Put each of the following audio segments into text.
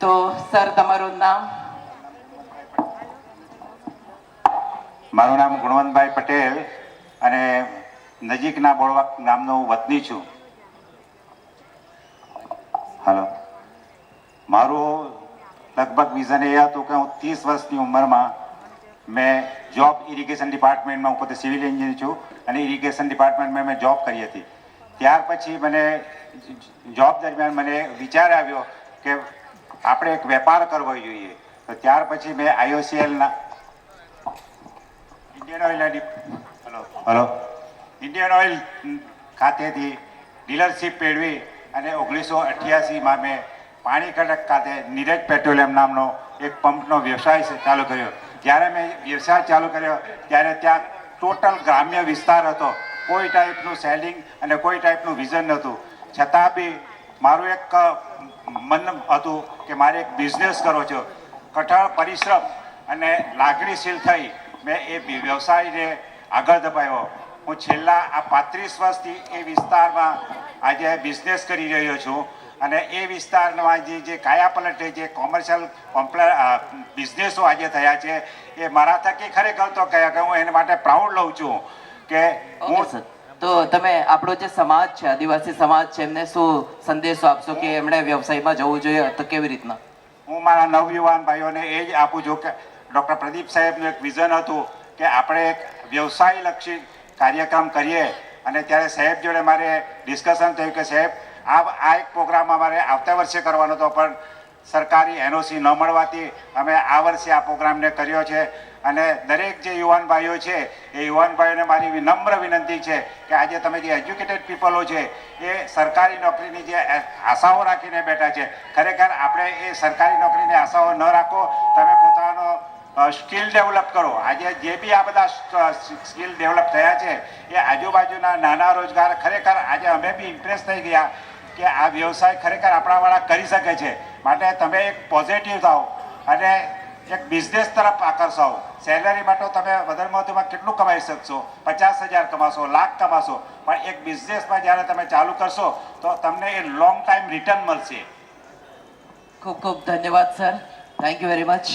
તો સર તમારું નામ? મારું નામ ગુણવંતભાઈ પટેલ અને નજીકના બોળવા ગામનો હું વતની છું. હાલો, મારું લગભગ વિઝન એ હતું કે હું 30 વર્ષની ઉંમરમાં મેં જોબ ઇરિગેશન ડિપાર્ટમેન્ટમાં, હું પોતે સિવિલ એન્જિનિયર છું અને ઇરિગેશન ડિપાર્ટમેન્ટમાં મેં જોબ કરી હતી. ત્યાર પછી મને જોબ દરમિયાન મને વિચાર આવ્યો કે આપણે એક વેપાર કરવો જોઈએ. તો ત્યાર પછી મેં IOCLના ઇન્ડિયન ઓઇલ ખાતેથી ડીલરશીપ મેળવી અને 1988માં મેં પાણી કડક ખાતે નીરજ પેટ્રોલિયમ નામનો એક પંપનો વ્યવસાય ચાલુ કર્યો. જ્યારે મેં વ્યવસાય ચાલુ કર્યો ત્યારે ત્યાં ટોટલ ગ્રામ્ય વિસ્તાર હતો. કોઈ ટાઈપનું સેલિંગ અને કોઈ ટાઈપનું વિઝન નહોતું. છતાં બી મારું એક મન હતું કે મારે એક બિઝનેસ કરવો છે. કઠોર પરિશ્રમ અને લાગણીશીલ થઈ મેં એ વ્યવસાયને આગળ ધપાવ્યો. હું છેલ્લા આ 35 વર્ષથી એ વિસ્તારમાં આજે બિઝનેસ કરી રહ્યો છું અને એ વિસ્તારમાં જે કાયાપલટ જે કોમર્શિયલ બિઝનેસો આજે થયા છે એ મારા થકી ખરેખર તો કહ્યા કે હું એના માટે પ્રાઉડ લઉં છું કે હું. તો તમે આપણો જે સમાજ છે, આદિવાસી સમાજ છે, એમને શું સંદેશો આપશો કે એમણે વ્યવસાયમાં જવું જોઈએ તો કેવી રીતના? હું મારા નવયુવાન ભાઈઓને એ જ આપું છું કે ડૉક્ટર પ્રદીપ સાહેબનું એક વિઝન હતું કે આપણે એક વ્યવસાયલક્ષી કાર્યક્રમ કરીએ. અને ત્યારે સાહેબ જોડે મારે ડિસ્કશન થયું કે સાહેબ આ એક પ્રોગ્રામ અમારે આવતા વર્ષે કરવાનો હતો, પણ સરકારી NOC ન મળવાથી અમે આ વર્ષે આ પ્રોગ્રામને કર્યો છે. અને દરેક જે યુવાન ભાઈઓ છે એ યુવાન ભાઈઓને મારી વિનમ્ર વિનંતી છે કે આજે તમે જે એજ્યુકેટેડ પીપલો છે એ સરકારી નોકરીની જે આશાઓ રાખીને બેઠા છે, ખરેખર આપણે એ સરકારી નોકરીની આશાઓ ન રાખો. તમે પોતાનો સ્કિલ ડેવલપ કરો. આજે જે બી આ બધા સ્કિલ ડેવલપ થયા છે એ આજુબાજુના નાના રોજગાર, ખરેખર આજે અમે બી ઇમ્પ્રેસ થઈ ગયા કે આ વ્યવસાય ખરેખર આપણાવાળા કરી શકે છે. માટે તમે એક પોઝિટિવ થાઓ અને એક બિઝનેસ તરફ આકર્ષાવો. સેલરી માટે તમે વધારેમાં વધુમાં કેટલું કમાઈ શકશો? 50,000 કમાશો, લાખ કમાશો, પણ એક બિઝનેસમાં જ્યારે તમે ચાલુ કરશો તો તમને એ લોંગ ટાઈમ રિટર્ન મળશે. ખૂબ ખૂબ ધન્યવાદ sir, thank you very much.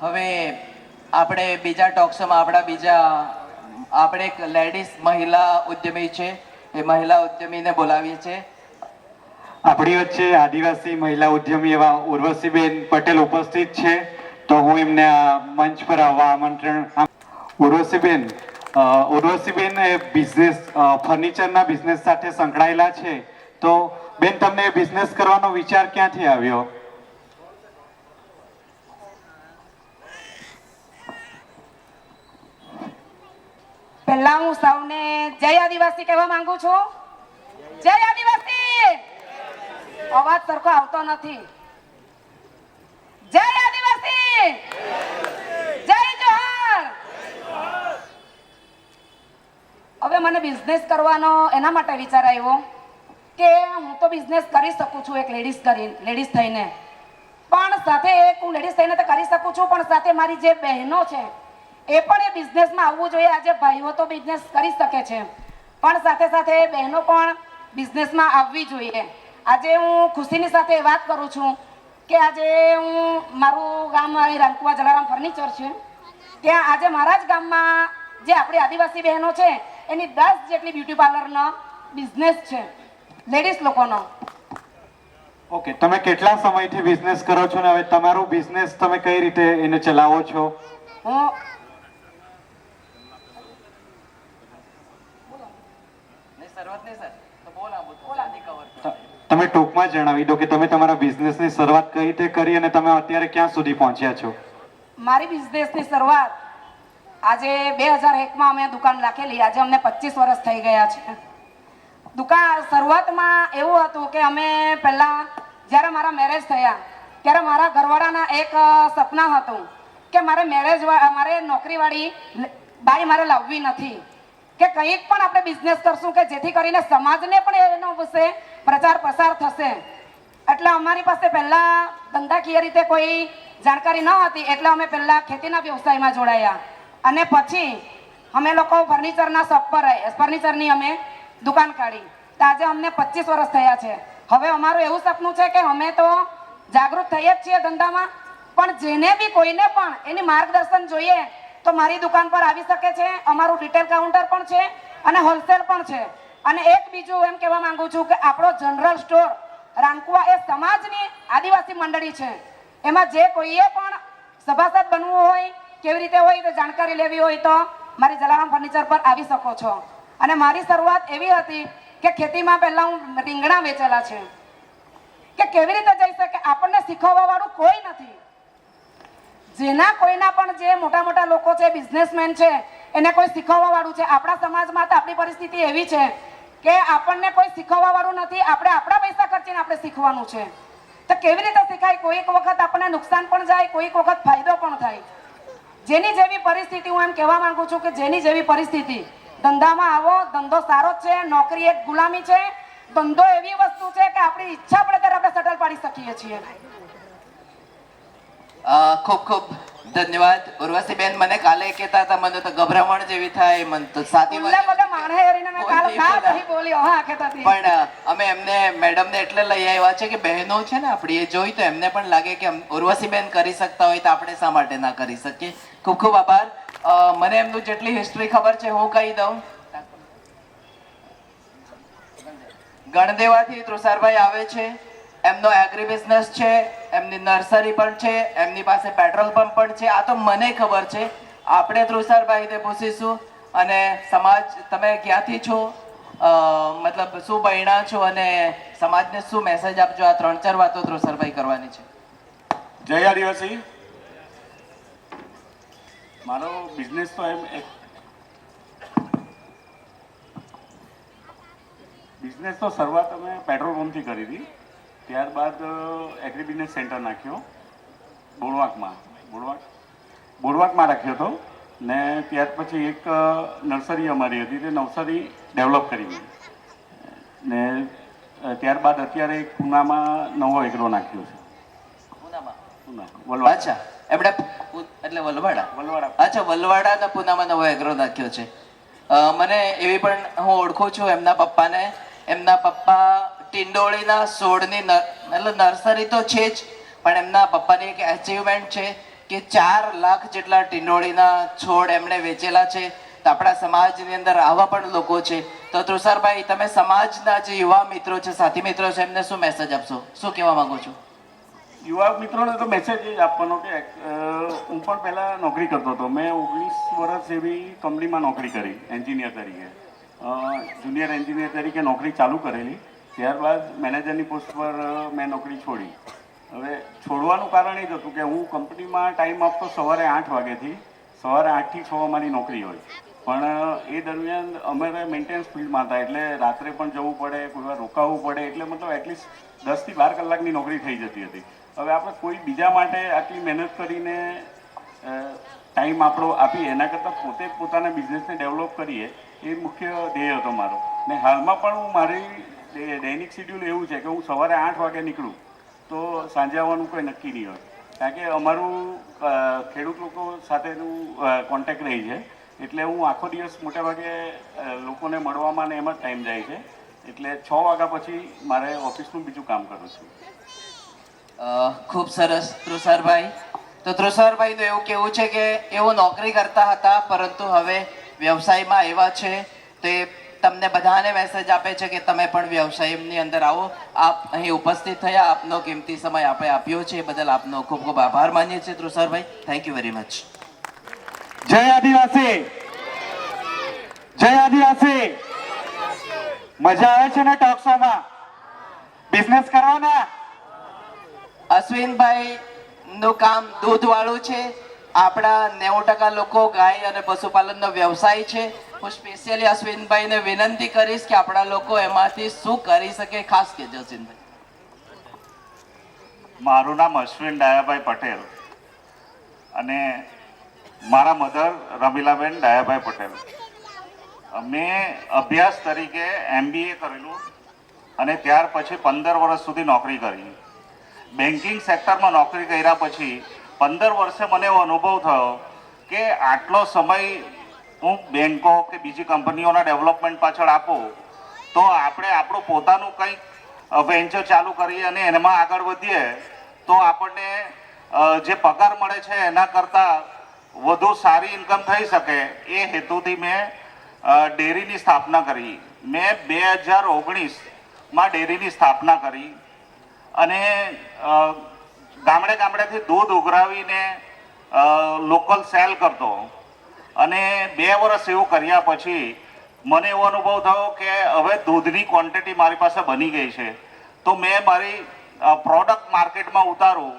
હવે આપણે બીજા ટોક શોમાં આપણે એક લેડીઝ મહિલા ઉદ્યમી છે, એ મહિલા ઉદ્યમીને બોલાવીએ છીએ. આપણી વચ્ચે આદિવાસી મહિલા ઉદ્યમી એવા ઉર્વશીબેન પટેલ ઉપસ્થિત છે, તો હું એમને આ મંચ પર આવવા આમંત્રણ. ઉર્વશીબેન એ બિઝનેસ, ફર્નિચરના બિઝનેસ સાથે સંકળાયેલા છે. તો બેન, તમને બિઝનેસ કરવાનો વિચાર ક્યાંથી આવ્યો? પહેલા હું સૌને જય આદિવાસી કહેવા માંગુ છું. જય આદિવાસી. અવાજ સરખો આવતો નથી. જય આદિવાસી, જય જોહાર. હવે મને બિઝનેસ કરવાનો એના માટે વિચાર આવ્યો કે હું તો બિઝનેસ કરી શકું છું એક લેડીઝ થઈને, પણ સાથે હું લેડીઝ થઈને તો કરી શકું છું, પણ સાથે મારી જે બહેનો છે એ પણ એ બિઝનેસમાં આવવું જોઈએ. આજે ભાઈઓ તો બિઝનેસ કરી શકે છે, પણ સાથે સાથે બહેનો પણ બિઝનેસમાં આવવી જોઈએ. આજે હું ખુશીની સાથે વાત કરું છું કે આજે હું મારું ગામ રામકુવા જલારામ ફર્નિચર છે, ત્યાં આજે મારા જ ગામમાં જે આપણી આદિવાસી બહેનો છે એની 10 જેટલી બ્યુટી પાર્લરનો બિઝનેસ છે, લેડીઝ લોકોનો. ઓકે, તમે કેટલા સમયથી બિઝનેસ કરો છો ને હવે તમારું બિઝનેસ તમે કઈ રીતે એને ચલાવો છો? હું તમે ટૂંકમાં જણાવી દો કે તમે તમારા બિઝનેસની શરૂઆત કઈ રીતે કરી અને તમે અત્યારે ક્યાં સુધી પહોંચ્યા છો? મારી બિઝનેસની શરૂઆત આજે 2001માં અમે દુકાન રાખેલી. આજે અમને 25 વર્ષ થઈ ગયા છે. દુકાન શરૂઆતમાં એવું હતું કે અમે પહેલા જ્યારે મારા મેરેજ થયા ત્યારે મારા ઘરવાળાના એક સપના હતું કે મારે નોકરીવાળી બાઈ મારે લાવવી નથી, કે કંઈક પણ આપણે બિઝનેસ કરશું કે જેથી કરીને સમાજને પણ એનો વિશે પ્રચાર પ્રસાર થશે. એટલે અમારી પાસે પહેલા ધંધાકીય રીતે કોઈ જાણકારી ન હતી, એટલે અમે પહેલા ખેતીના વ્યવસાયમાં જોડાયા અને પછી અમે લોકો ફર્નિચરના શોપ પર ફર્નિચરની અમે દુકાન કાઢી. તો આજે અમને 25 વર્ષ થયા છે. હવે અમારું એવું સપનું છે કે અમે તો જાગૃત થઈએ જ છીએ ધંધામાં, પણ જેને બી કોઈને પણ એની માર્ગદર્શન જોઈએ તો મારી દુકાન પર આવી શકે છે. અમારું રિટેલ કાઉન્ટર પણ છે અને હોલસેલ પણ છે. અને એક બીજું એમ કહેવા માંગુ છું કે આપણો જનરલ સ્ટોર રાનકુવા એ સમાજની આદિવાસી મંડળી છે. એમાં જે કોઈએ પણ સભાસદ બનવું હોય, કેવી રીતે હોય તો જાણકારી લેવી હોય તો મારી જલારામ ફર્નિચર પર આવી શકો છો. અને મારી શરૂઆત એવી હતી કે ખેતીમાં પહેલા હું રીંગણા વેચેલા છે, કે કેવી રીતે જઈ શકે, આપણને શીખવવા વાળું કોઈ નથી. જેના કોઈના પણ જે મોટા મોટા લોકો છે, બિઝનેસમેન છે, એને કોઈ શીખવવા વાળું છે. આપણા સમાજમાં તો આપણી પરિસ્થિતિ એવી છે કે આપણને કોઈ શીખવવા વાળું નથી. આપણે આપણા પૈસા ખર્ચીને આપણે શીખવાનું છે. તો કેવી રીતે શીખાય? કોઈક વખત આપણને નુકસાન પણ જાય, કોઈક વખત ફાયદો પણ થાય. જેની જેવી પરિસ્થિતિ, હું એમ કહેવા માંગુ છું કે જેની જેવી પરિસ્થિતિ, ધંધામાં આવો. ધંધો સારો જ છે, નોકરી એક ગુલામી છે. ધંધો એવી વસ્તુ છે કે આપણી ઈચ્છા પડે ત્યારે આપણે સટલ પાડી શકીએ છીએ. ખૂબ ખૂબ ધન્યવાદ ઉર્વશીબેન. મને કાલે કહેતા હતા મને તો ગભરામણ જેવી થાય, મને તો સાથી ઉલ્લા બધા માણસે હરીને મેં કાલ કાં નહીં બોલ્યો. હા, કહેતા હતી. પણ અમે એમને મેડમને એટલે લઈ આવ્યા છે કે બહેનો છે ને આપણી, એ જોઈ તો એમને પણ લાગે કે ઉર્વશીબેન કરી શકતા હોય તો આપણે શા માટે ના કરી શકીએ. ખૂબ ખૂબ આભાર. મને એમનું જેટલી હિસ્ટ્રી ખબર છે હું કહી દઉં. ગણદેવાથી તુષારભાઈ આવે છે. એમનો એગ્રી બિઝનેસ છે, એમની નર્સરી પણ છે, એમની પાસે પેટ્રોલ પંપ પણ છે. આ તો મને ખબર છે. આપણે તુષારભાઈને પૂછીશું. અને સમાજ, તમે ક્યાંથી છો, મતલબ શું ભણ્યા છો અને સમાજને શું મેસેજ આપજો? આ 3-4 વાતો તુષારભાઈ કરવાની છે. જય આદિવાસી. મારો બિઝનેસ તો એમ એક બિઝનેસ તો શરૂઆત અમે પેટ્રોલ પંપથી કરી હતી. ત્યારબાદ એગ્રી બિઝનેસ સેન્ટર નાખ્યો બોડવાકમાં રાખ્યો હતો. ને ત્યાર પછી એક નર્સરી અમારી હતી, તે નર્સરી ડેવલપ કરી. ને ત્યારબાદ અત્યારે એક પૂનામાં નવો એગ્રો નાખ્યો છે. વલવાડ. અચ્છા, એમણે એટલે વલવાડા. વલવાડા. અચ્છા, વલવાડાના પૂનામાં નવો એગ્રો નાખ્યો છે. મને એવી પણ હું ઓળખું છું એમના પપ્પાને. એમના પપ્પા ટિંડોળીના છોડની એટલે નર્સરી તો છે જ, પણ એમના પપ્પાની એક અચીવમેન્ટ છે કે 4 લાખ જેટલા ટિંડોળીના છોડ એમણે વેચેલા છે. તો આપણા સમાજની અંદર આવા પણ લોકો છે. તો તુષારભાઈ, તમે સમાજના જે યુવા મિત્રો છે, સાથી મિત્રો છે, એમને શું મેસેજ આપશો? શું કહેવા માંગો છો? યુવા મિત્રોને તો મેસેજ એ જ આપવાનો કે હું પણ પહેલાં નોકરી કરતો હતો. મેં 19 વર્ષ એવી કંપનીમાં નોકરી કરી, એન્જિનિયર તરીકે, જુનિયર એન્જિનિયર તરીકે નોકરી ચાલુ કરેલી. ત્યારબાદ મેનેજરની પોસ્ટ પર મેં નોકરી છોડી. હવે છોડવાનું કારણ એ જ હતું કે હું કંપનીમાં ટાઈમ આપતો સવારે 8 વાગ્યાથી. સવારે 8 થી 6 અમારી નોકરી હોય, પણ એ દરમિયાન અમારે મેન્ટેનન્સ ફિલ્ડમાં હતા, એટલે રાત્રે પણ જવું પડે, કોઈ વાર રોકાવવું પડે, એટલે મતલબ એટલીસ્ટ 10 થી 12 કલાકની નોકરી થઈ જતી હતી. હવે આપણે કોઈ બીજા માટે આટલી મહેનત કરીને ટાઈમ આપણો આપીએ એના કરતાં પોતે પોતાના બિઝનેસને ડેવલપ કરીએ, એ મુખ્ય ધ્યેય હતો મારો. ને હાલમાં પણ હું મારી દૈનિક શિડ્યુલ એવું છે કે હું સવારે 8 વાગે નીકળું તો સાંજે આવવાનું કોઈ નક્કી નહીં હોય. કારણ કે અમારું ખેડૂત લોકો સાથેનું કોન્ટેક્ટ રહી છે, એટલે હું આખો દિવસ મોટા ભાગે લોકોને મળવામાં ને એમાં જ ટાઈમ જાય છે. એટલે 6 વાગ્યા પછી મારે ઓફિસનું બીજું કામ કરું છું. ખૂબ સરસ તુષારભાઈ. તો તુષારભાઈનું એવું કેવું છે કે એવો નોકરી કરતા હતા, પરંતુ હવે વ્યવસાયમાં એવા છે. તે તમને બધાને મેસેજ આપે છે કે તમે પણ વ્યવસાયની અંદર આવો. આપ અહીં ઉપસ્થિત થયા, આપનો કિંમતી સમય આપણે આપ્યો છે, એ બદલ આપનો ખૂબ ખૂબ આભાર માનીએ છીએ Tusharbhai. Thank you very much. જય આદિવાસી. જય આદિવાસી. મજા આવે છે ને ટોક શોમાં? બિઝનેસ કરવાના. અશ્વિનભાઈ નું કામ દૂધ વાળું છે. આપણા 90% લોકો ગાય અને પશુપાલનનો વ્યવસાય છે. હું સ્પેશિયલી અશ્વિનભાઈને વિનંતી કરીશ કે આપણા લોકો એમાંથી શું કરી શકે, ખાસ કહેજો અશ્વિનભાઈ. મારું નામ અશ્વિન ડાયાભાઈ પટેલ અને મારા મધર રમીલાબેન ડાયાભાઈ પટેલ. મેં અભ્યાસ તરીકે MBA કરેલું અને ત્યાર પછી 15 વર્ષ સુધી નોકરી કરી. બેન્કિંગ સેક્ટરમાં નોકરી કર્યા પછી 15 વર્ષે મને એવો અનુભવ થયો કે આટલો સમય હું બેન્કો કે બીજી કંપનીઓના ડેવલપમેન્ટ પાછળ આપું તો આપણે આપણું પોતાનું કંઈક વેન્ચર ચાલુ કરીએ અને એમાં આગળ વધીએ તો આપણને જે પગાર મળે છે એના કરતાં વધુ સારી ઇન્કમ થઈ શકે એ હેતુથી મેં ડેરીની સ્થાપના કરી. મેં 2019માં ડેરીની સ્થાપના કરી અને ગામડે ગામડેથી દૂધ ઉઘરાવીને લોકલ સેલ કરતો. અને 2 વર્ષ એવું કર્યા પછી મને એવો અનુભવ થયો કે હવે દૂધની ક્વોન્ટિટી મારી પાસે બની ગઈ છે, તો મેં મારી પ્રોડક્ટ માર્કેટમાં ઉતારું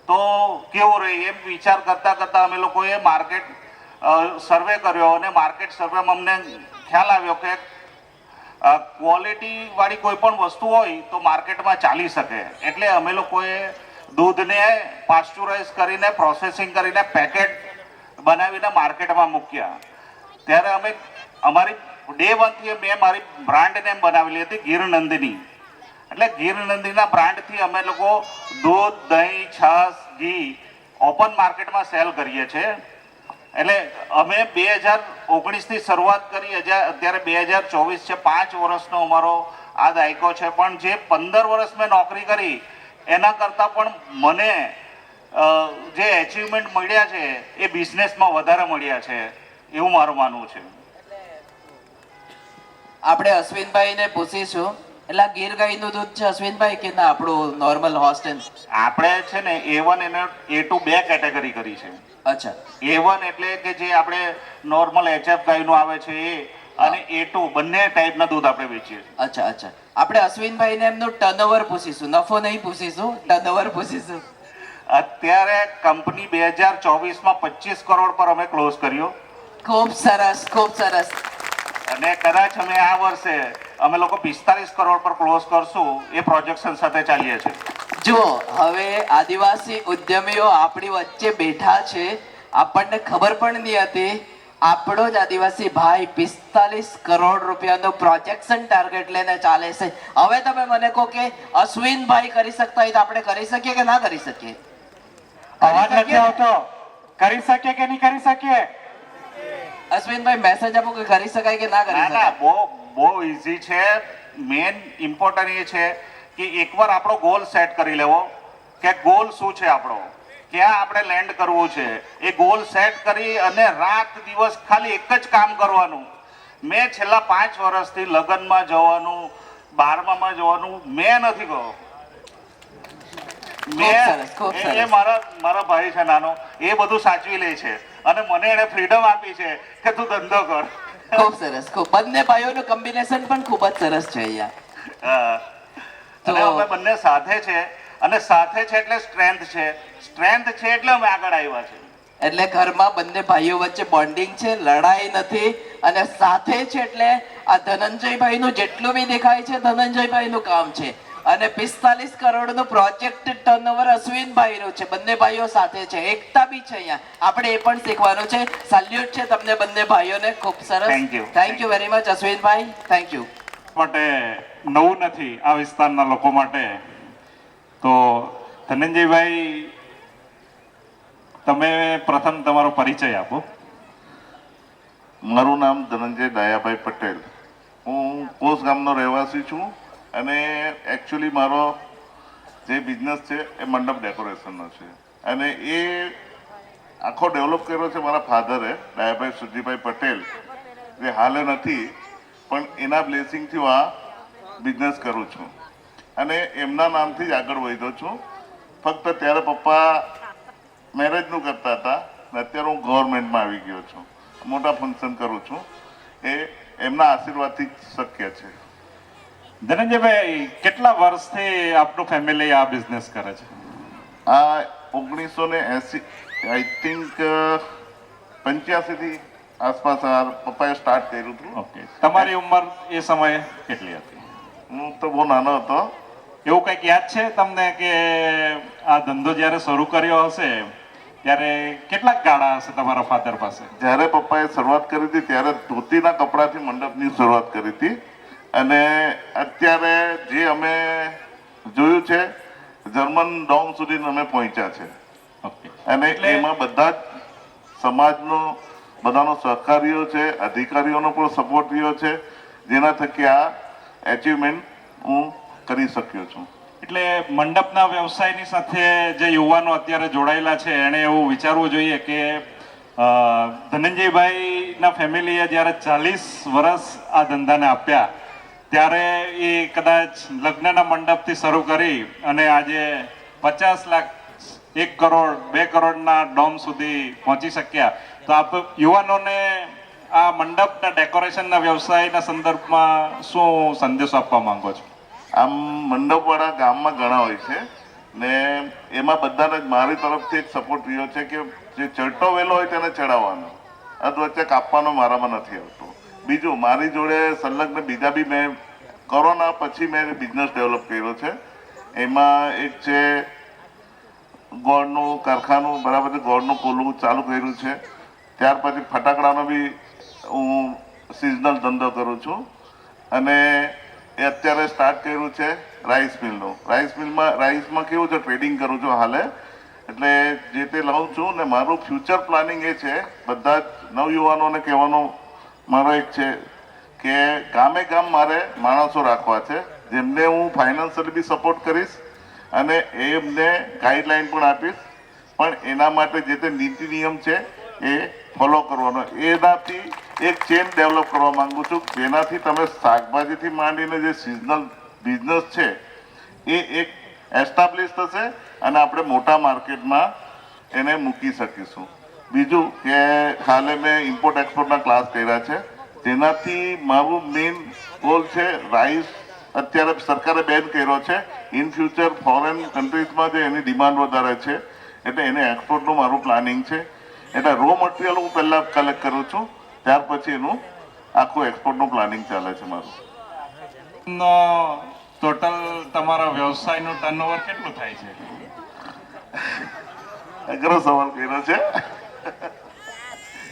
તો કેવું રહે એમ વિચાર કરતાં કરતાં અમે લોકોએ માર્કેટ સર્વે કર્યો અને માર્કેટ સર્વેમાં અમને ખ્યાલ આવ્યો કે ક્વોલિટીવાળી કોઈ પણ વસ્તુ હોય તો માર્કેટમાં ચાલી શકે. એટલે અમે લોકોએ દૂધને પાસ્ચ્યુરાઇઝ કરીને પ્રોસેસિંગ કરીને પેકેટ બનાવીને માર્કેટમાં મૂક્યા. ત્યારે અમે અમારી ડે 1થી મેં મારી બ્રાન્ડ નેમ બનાવેલી હતી ગીર નંદિની. એટલે ગીર નંદિનીના બ્રાન્ડથી અમે લોકો દૂધ, દહીં, છાશ, ઘી ઓપન માર્કેટમાં સેલ કરીએ છીએ. એટલે અમે 2019થી શરૂઆત કરી, અત્યારે 2024 છે. 5 વર્ષનો અમારો આ દાયકો છે. પણ જે 15 વર્ષ મેં નોકરી કરી એના કરતાં પણ મને જે એચિવમેન્ટ મળ્યા છે એ બિઝનેસમાં વધારે મળ્યા છે એવું મારું માનવું છે. આપણે અશ્વિનભાઈને પૂછીશું, એટલે આ ગીર ગાયનું દૂધ છે અશ્વિનભાઈ કે ના આપણું નોર્મલ હોસ્ટેલ? આપણે છે ને A1 અને A2 2 કેટેગરી કરી છે. અચ્છા, A1 એટલે કે જે આપણે નોર્મલ HF ગાયનું આવે છે એ, અને A2 બંને ટાઈપના દૂધ આપણે વેચીએ છીએ. અચ્છા અચ્છા. આપણે અશ્વિનભાઈને એમનું ટર્નઓવર પૂછીશું, નફો નહીં પૂછીશું, ટર્નઓવર પૂછીશું. અત્યારે કંપની 2024માં 25 કરોડ પર અમે ક્લોઝ કર્યો. ખૂબ સરસ, ખૂબ સરસ. અને કદાચ અમે આ વર્ષે અમે લોકો 45 કરોડ પર ક્લોઝ કરશું એ પ્રોજેક્શન સાથે ચાલીએ છીએ. જુઓ, હવે આદિવાસી ઉદ્યમીઓ આપણી વચ્ચે બેઠા છે, આપણને ખબર પણ નહીં હતી. આપણો જ આદિવાસી ભાઈ 45 કરોડ રૂપિયાનો પ્રોજેક્શન ટાર્ગેટ લઈને ચાલે છે. હવે તમે મને કહો કે અશ્વિનભાઈ કરી શકતા હોય તો આપણે કરી શકીએ કે ના કરી શકીએ? અવાજ નથી આવતો. કરી શકીએ કે નહીં કરી શકીએ? અશ્વિનભાઈ મેસેજ આપો કે કરી શકાય કે ના કરી ના ના, શકાય? બહુ ઇઝી છે. મેન ઇમ્પોર્ટન્ટ એ છે કે એકવાર આપણો ગોલ સેટ કરી લેવો કે ગોલ શું છે આપણો, ક્યાં આપણે લેન્ડ કરવું છે. એ ગોલ સેટ કરી અને રાત દિવસ ખાલી એક જ કામ કરવાનું. મેં છેલ્લા 5 વર્ષથી લગ્નમાં જવાનું, 12માં જવાનું મેં નથી કહો. સરસ, ખૂબ સરસ. એ મારા ભાઈ છે નાનો, એ બધું સાચવી લે છે અને મને એને ફ્રીડમ આપી છે કે તું ધંધો કર. ખૂબ સરસ, ખૂબ. બંને ભાઈઓનું કોમ્બિનેશન પણ ખૂબ જ સરસ છે અહીંયા. અને અમે બંને સાથે છે, અને સાથે છે એટલે સ્ટ્રેન્થ છે, સ્ટ્રેન્થ છે એટલે અમે આગળ આવ્યા છે. એટલે ઘરમાં બંને ભાઈઓ વચ્ચે બોન્ડિંગ છે, લડાઈ નથી, અને સાથે છે એટલે આ ધનંજયભાઈનું જેટલું બી દેખાય છે ધનંજયભાઈનું કામ છે. અને 45 કરોડનું પ્રોજેક્ટ ટર્નઓવર અશ્વિનભાઈનું છે. બંને ભાઈઓ સાથે છે, એકતા બી છે અહીંયા. આપણે એ પણ શીખવાનું છે. સેલ્યુટ છે તમને બંને ભાઈઓને. ખૂબ સરસ. Thank you very much Ashwinbhai. Thank you. માટે નવું નથી આ વિસ્તારના લોકો માટે. તો ધનંજયભાઈ, તમે પ્રથમ તમારો પરિચય આપો. મારું નામ ધનંજય ડાયાભાઈ પટેલ. હું કોસ ગામનો રહેવાસી છું અને એકચ્યુઅલી મારો જે બિઝનેસ છે એ મંડપ ડેકોરેશનનો છે અને એ આખો ડેવલપ કર્યો છે મારા ફાધરે, ડાયાભાઈ સુરજીભાઈ પટેલ, જે હાલે નથી, પણ એના બ્લેસિંગથી હું આ બિઝનેસ કરું છું અને એમના નામથી જ આગળ વધ્યો છું. ફક્ત ત્યારે પપ્પા મેરેજનું કરતા હતા અને અત્યારે હું ગવર્મેન્ટમાં આવી ગયો છું, મોટા ફંક્શન કરું છું. એ એમના આશીર્વાદથી જ શક્ય છે. ધનંજયભાઈ, કેટલા વર્ષથી આપનું ફેમિલી આ બિઝનેસ કરે છે? આ 1980 આઈ થિંક 85થી આસપાસ પપ્પાએ સ્ટાર્ટ કર્યું હતું. ઓકે. તમારી ઉંમર એ સમયે કેટલી હતી? હું તો બહુ નાનો હતો. એવું કંઈક યાદ છે તમને કે આ ધંધો જ્યારે શરૂ કર્યો હશે ત્યારે કેટલાક ગાળા હશે તમારા ફાધર પાસે? જ્યારે પપ્પાએ શરૂઆત કરી હતી ત્યારે ધોતીના કપડાથી મંડપની શરૂઆત કરી હતી અને અત્યારે જે અમે જોયું છે જર્મન ડોમ સુધી અમે પહોંચ્યા છે. ઓકે. અને એમાં બધા જ સમાજનો બધાનો સહકારીઓ છે, અધિકારીઓનો પણ સપોર્ટ રહ્યો છે, જેના થકી આ એચિવમેન્ટ હું કરી શક્યો છું. એટલે મંડપના વ્યવસાયની સાથે જે યુવાનો અત્યારે જોડાયેલા છે એણે એવું વિચારવું જોઈએ કે ધનંજયભાઈના ફેમિલીએ જ્યારે 40 વર્ષ આ ધંધાને આપ્યા ત્યારે એ કદાચ લગ્નના મંડપથી શરૂ કરી અને આજે 50 લાખ 1 કરોડ 2 કરોડના ડોમ સુધી પહોંચી શક્યા. તો આપ યુવાનોને આ મંડપના ડેકોરેશનના વ્યવસાયના સંદર્ભમાં શું સંદેશો આપવા માંગો છો? આમ મંડપવાળા ગામમાં ઘણા હોય છે ને એમાં બધાને જ મારી તરફથી એક સપોર્ટ રહ્યો છે કે જે ચડતો વેલો હોય તેને ચડાવવાનો, અધ વચ્ચે કાપવાનો મારામાં નથી આવતો. બીજું, મારી જોડે સંલગ્ન બીજા બી મેં કોરોના પછી મેં બિઝનેસ ડેવલપ કર્યો છે. એમાં એક છે ગોળનું કારખાનું, બરાબર છે, ગોળનું કોલું ચાલુ કર્યું છે. ત્યાર પછી ફટાકડાનો બી હું સિઝનલ ધંધો કરું છું અને એ અત્યારે સ્ટાર્ટ કર્યું છે રાઈસ મિલનું. રાઈસમાં કેવું છે, ટ્રેડિંગ કરું છું હાલે, એટલે જે તે લઉં છું ને મારું ફ્યુચર પ્લાનિંગ એ છે, બધા જ નવયુવાનોને કહેવાનું મારો એક છે કે ગામે ગામ મારે માણસો રાખવા છે જેમને હું ફાઇનાન્શિયલી બી સપોર્ટ કરીશ અને એમને ગાઈડલાઈન પણ આપીશ, પણ એના માટે જે તે નીતિ નિયમ છે એ ફોલો કરવાનો. એનાથી એક ચેન ડેવલપ કરવા માંગુ છું જેનાથી તમે શાકભાજીથી માંડીને જે સિઝનલ બિઝનેસ છે એ એક એસ્ટાબ્લિશ થશે અને આપણે મોટા માર્કેટમાં એને મૂકી શકીશું. બીજું કે હાલે મેં ઇમ્પોર્ટ એક્સપોર્ટના ક્લાસ કર્યા છે, જેનાથી મારું મેઇન ગોલ છે રાઈસ. અત્યારે સરકારે બેન કર્યો છે, ઇન ફ્યુચર ફોરેન કન્ટ્રીઝમાં જે એની ડિમાન્ડ વધારે છે એટલે એને એક્સપોર્ટનું મારું પ્લાનિંગ છે. એટલે રો મટીરિયલ હું પહેલાં કલેક્ટ કરું છું, ત્યાર પછી એનું આખું એક્સપોર્ટનું પ્લાનિંગ ચાલે છે મારું. ટોટલ તમારા વ્યવસાયનું ટર્નઓવર કેટલું થાય છે? અઘરો સવાલ કર્યો છે.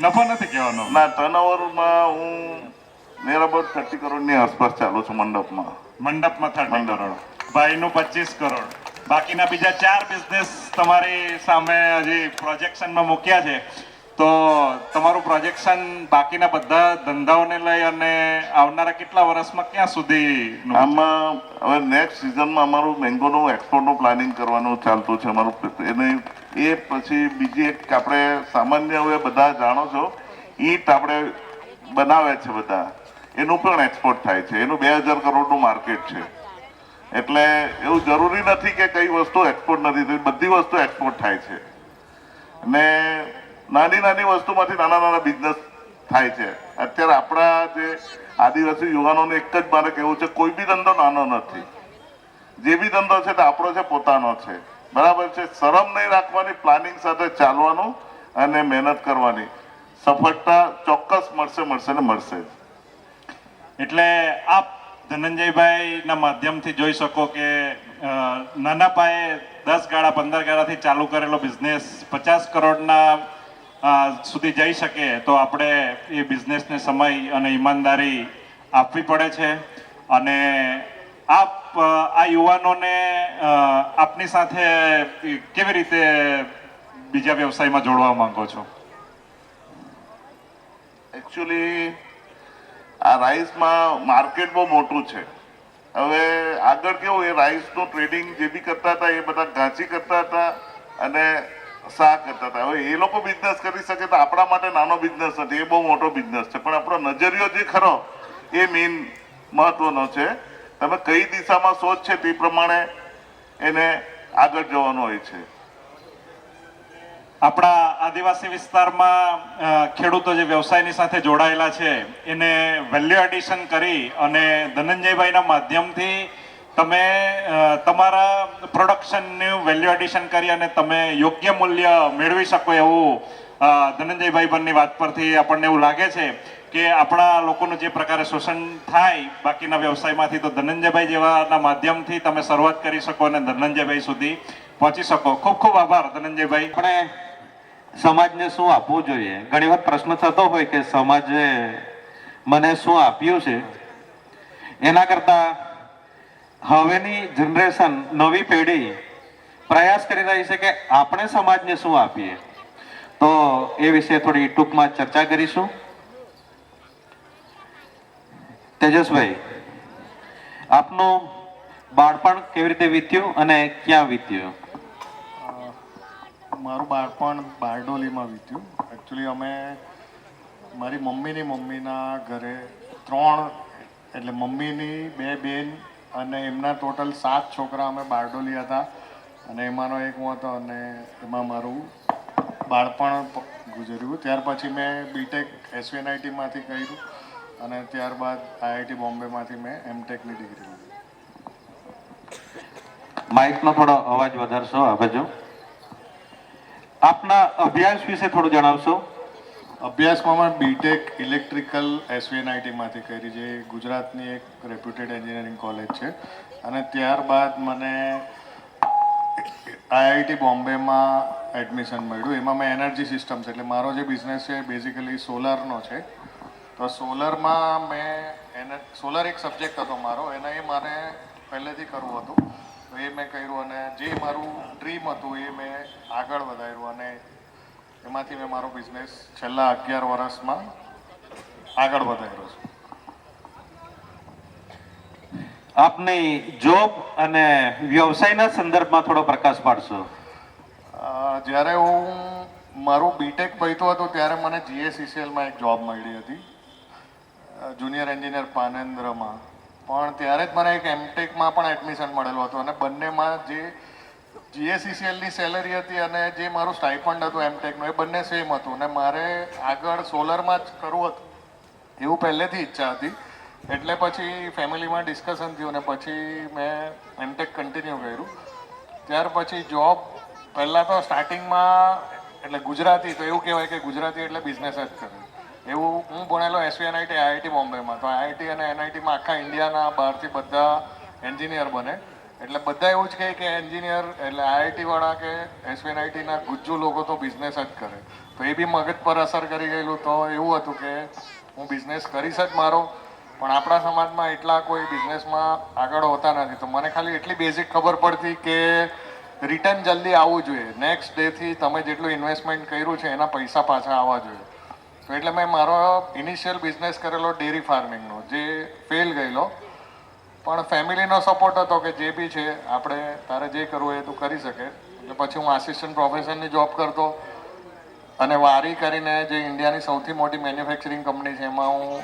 નફો નથી કહેવાનો. ના, ટર્નઓવરમાં હું નિયર અબાઉટ 30 કરોડની આસપાસ ચાલુ છું મંડપમાં. મંડપમાં 30 કરોડ, ભાઈનું 25 કરોડ, બાકીના બીજા 4 બિઝનેસ તમારી સામે હજી પ્રોજેક્શનમાં મૂક્યા છે. તો તમારું પ્રોજેક્શન બાકીના બધા ધંધાઓને લઈ અને આવનારા કેટલા વર્ષમાં ક્યાં સુધી? આમાં હવે નેક્સ્ટ સિઝનમાં અમારું મેંગોનું એક્સપોર્ટનું પ્લાનિંગ કરવાનું ચાલતું છે અમારું. એને એ પછી બીજી એક આપણે સામાન્ય હવે બધા જાણો છો ઈંટ આપણે બનાવે છે બધા, એનું પણ એક્સપોર્ટ થાય છે. એનું 2000 કરોડનું માર્કેટ છે. એટલે એવું જરૂરી નથી કે કઈ વસ્તુ એક્સપોર્ટ નથી થતી, બધી વસ્તુ એક્સપોર્ટ થાય છે. ને નાની નાની વસ્તુમાંથી નાના નાના બિઝનેસ થાય છે. અત્યારે આપણા જે આદિવાસી યુવાનોને એક જ મારે કહેવું છે, કોઈ બી ધંધો નાનો નથી. જે બી ધંધો છે તે આપણો છે, પોતાનો છે, બરાબર છે. શરમ નહીં રાખવાની, પ્લાનિંગ સાથે ચાલવાનું અને મહેનત કરવાની. સફળતા ચોક્કસ મળશે ને મળશે જ. એટલે આપ ધનંજયભાઈના માધ્યમથી જોઈ શકો કે નાના પાયે 10 ગાળા 15 ગાળાથી ચાલુ કરેલો બિઝનેસ 50 કરોડના સુધી જઈ શકે તો આપણે એ બિઝનેસને સમય અને ઈમાનદારી આપવી પડે છે. અને આપ આ યુવાનોને આપની સાથે કેવી રીતે બીજા વ્યવસાયમાં જોડવા માંગો છો? એકચ્યુઅલી આ રાઈસમાં માર્કેટ બહુ મોટું છે. હવે આગળ કેવું, એ રાઈસનું ટ્રેડિંગ જે બી કરતા હતા એ બધા ઘાંચી કરતા હતા અને શાક કરતા હતા. હવે એ લોકો બિઝનેસ કરી શકે તો આપણા માટે નાનો બિઝનેસ નથી, એ બહુ મોટો બિઝનેસ છે. પણ આપણો નજરિયો જે ખરો એ મેઇન મહત્વનો છે. તમે કઈ દિશામાં સોચ છે તે પ્રમાણે એને આગળ જવાનું હોય છે. આપણા આદિવાસી વિસ્તારમાં ખેડૂતો જે વ્યવસાયની સાથે જોડાયેલા છે એને વેલ્યુ એડિશન કરી અને ધનંજયભાઈના માધ્યમથી તમે તમારા પ્રોડક્શનનું વેલ્યુ એડિશન કરી અને તમે યોગ્ય મૂલ્ય મેળવી શકો એવું ધનંજયભાઈ બંની વાત પરથી આપણને એવું લાગે છે કે આપણા લોકોનું જે પ્રકારે શોષણ થાય બાકીના વ્યવસાયમાંથી, તો ધનંજયભાઈ જેવાના માધ્યમથી તમે શરૂઆત કરી શકો અને ધનંજયભાઈ સુધી પહોંચી શકો. ખૂબ ખૂબ આભાર ધનંજયભાઈ. આપણે સમાજને શું આપવું જોઈએ? ઘણી વાર પ્રશ્ન થતો હોય કે સમાજે મને શું આપ્યું છે. એના કરતા હવેની જનરેશન, નવી પેઢી પ્રયાસ કરી રહી છે કે આપણે સમાજને શું આપીએ. તો એ વિશે થોડી ટૂંકમાં ચર્ચા કરીશું. તેજસભાઈ, આપનું બાળપણ કેવી રીતે વીત્યું અને ક્યાં વીત્યું? મારું બાળપણ બારડોલીમાં વીત્યું. એકચ્યુઅલી અમે મારી મમ્મીના ઘરે 3 એટલે મમ્મીની 2 બેન અને એમના ટોટલ 7 છોકરા અમે બારડોલી હતા અને એમાંનો એક હું હતો અને એમાં મારું બાળપણ ગુજર્યું. ત્યાર પછી મેં બીટેક SVNITમાંથી કર્યું અને ત્યારબાદ IIT બોમ્બેમાંથી મેં એમટેકની ડિગ્રી લીધી. માઇકનો થોડો અવાજ વધારશો આ બાજુ. આપના અભ્યાસ વિશે થોડું જણાવશો? અભ્યાસમાં મેં બીટેક ઇલેક્ટ્રિકલ SVNITમાંથી કરી, જે ગુજરાતની એક રેપ્યુટેડ એન્જિનિયરિંગ કોલેજ છે. અને ત્યારબાદ મને IIT બોમ્બેમાં એડમિશન મળ્યું. એમાં મેં એનર્જી સિસ્ટમ્સ, એટલે મારો જે બિઝનેસ છે બેઝિકલી સોલારનો છે. તો સોલરમાં સોલર એક સબ્જેક્ટ હતો મારો, એને એ મારે પહેલેથી કરવું હતું. તો એ મેં કર્યું અને જે મારું ડ્રીમ હતું એ મેં આગળ વધાર્યું અને એમાંથી મેં મારો બિઝનેસ છેલ્લા 11 વર્ષમાં આગળ વધાર્યો છે. આપની જોબ અને વ્યવસાયના સંદર્ભમાં થોડો પ્રકાશ પાડશો? જ્યારે હું મારું બીટેક પત્યું હતું ત્યારે મને GSECLમાં એક જોબ મળી હતી, જુનિયર એન્જિનિયર પાનેન્દ્રમાં. પણ ત્યારે જ મને એક એમટેકમાં પણ એડમિશન મળેલું હતું અને બંનેમાં જે GSECLની સેલરી હતી અને જે મારું સ્ટાઇપન્ડ હતું એમટેકનું, એ બંને સેમ હતું. અને મારે આગળ સોલરમાં જ કરવું હતું એવું પહેલેથી ઈચ્છા હતી. એટલે પછી ફેમિલીમાં ડિસ્કશન થયું અને પછી મેં એમટેક કન્ટિન્યુ કર્યું. ત્યાર પછી જોબ પહેલાં તો સ્ટાર્ટિંગમાં એટલે ગુજરાતી, તો એવું કહેવાય કે ગુજરાતી એટલે બિઝનેસ જ કરે એવું. હું ભણેલો SVNIT IIT બોમ્બેમાં. તો IIT અને NITમાં આખા ઇન્ડિયાના બહારથી બધા એન્જિનિયર બને. એટલે બધા એવું જ કહે કે એન્જિનિયર એટલે IIT વાળા કે SVNITના ગુજ્જુ લોકો તો બિઝનેસ જ કરે. તો એ બી મગજ પર અસર કરી ગયેલું. તો એવું હતું કે હું બિઝનેસ કરીશ જ મારો, પણ આપણા સમાજમાં એટલા કોઈ બિઝનેસમાં આગળ હોતા નથી. તો મને ખાલી એટલી બેઝિક ખબર પડતી કે રિટર્ન જલ્દી આવવું જોઈએ, નેક્સ્ટ ડેથી તમે જેટલું ઇન્વેસ્ટમેન્ટ કર્યું છે એના પૈસા પાછા આવવા જોઈએ. તો એટલે મેં મારો ઇનિશિયલ બિઝનેસ કરેલો ડેરી ફાર્મિંગનો, જે ફેલ ગયેલો. પણ ફેમિલીનો સપોર્ટ હતો કે જે બી છે આપણે તારે જે કરવું એ તું કરી શકે. એટલે પછી હું આસિસ્ટન્ટ પ્રોફેસરની જોબ કરતો અને વારી કરીને જે ઇન્ડિયાની સૌથી મોટી મેન્યુફેક્ચરિંગ કંપની છે એમાં હું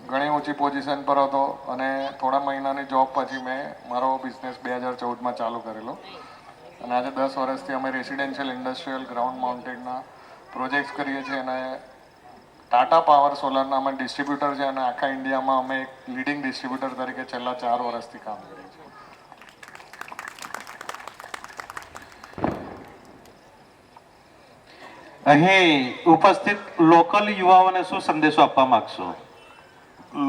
ઘણી ઊંચી પોઝિશન પર હતો. અને થોડા મહિનાની જોબ પછી મેં મારો બિઝનેસ 2014માં ચાલુ કરેલો. અને આજે 10 વર્ષથી અમે રેસિડેન્શિયલ ઇન્ડસ્ટ્રીયલ ગ્રાઉન્ડ માઉન્ટેડના પ્રોજેક્ટ્સ કરીએ છીએ અને ટાટા પાવર સોલરના અમે ડિસ્ટ્રીબ્યુટર છે અને આખા ઇન્ડિયામાં અમે એક લીડિંગ ડિસ્ટ્રીબ્યુટર તરીકે છેલ્લા 4 વર્ષથી કામ કરીએ છીએ. અહીં ઉપસ્થિત લોકલ યુવાઓને શું સંદેશો આપવા માંગશો?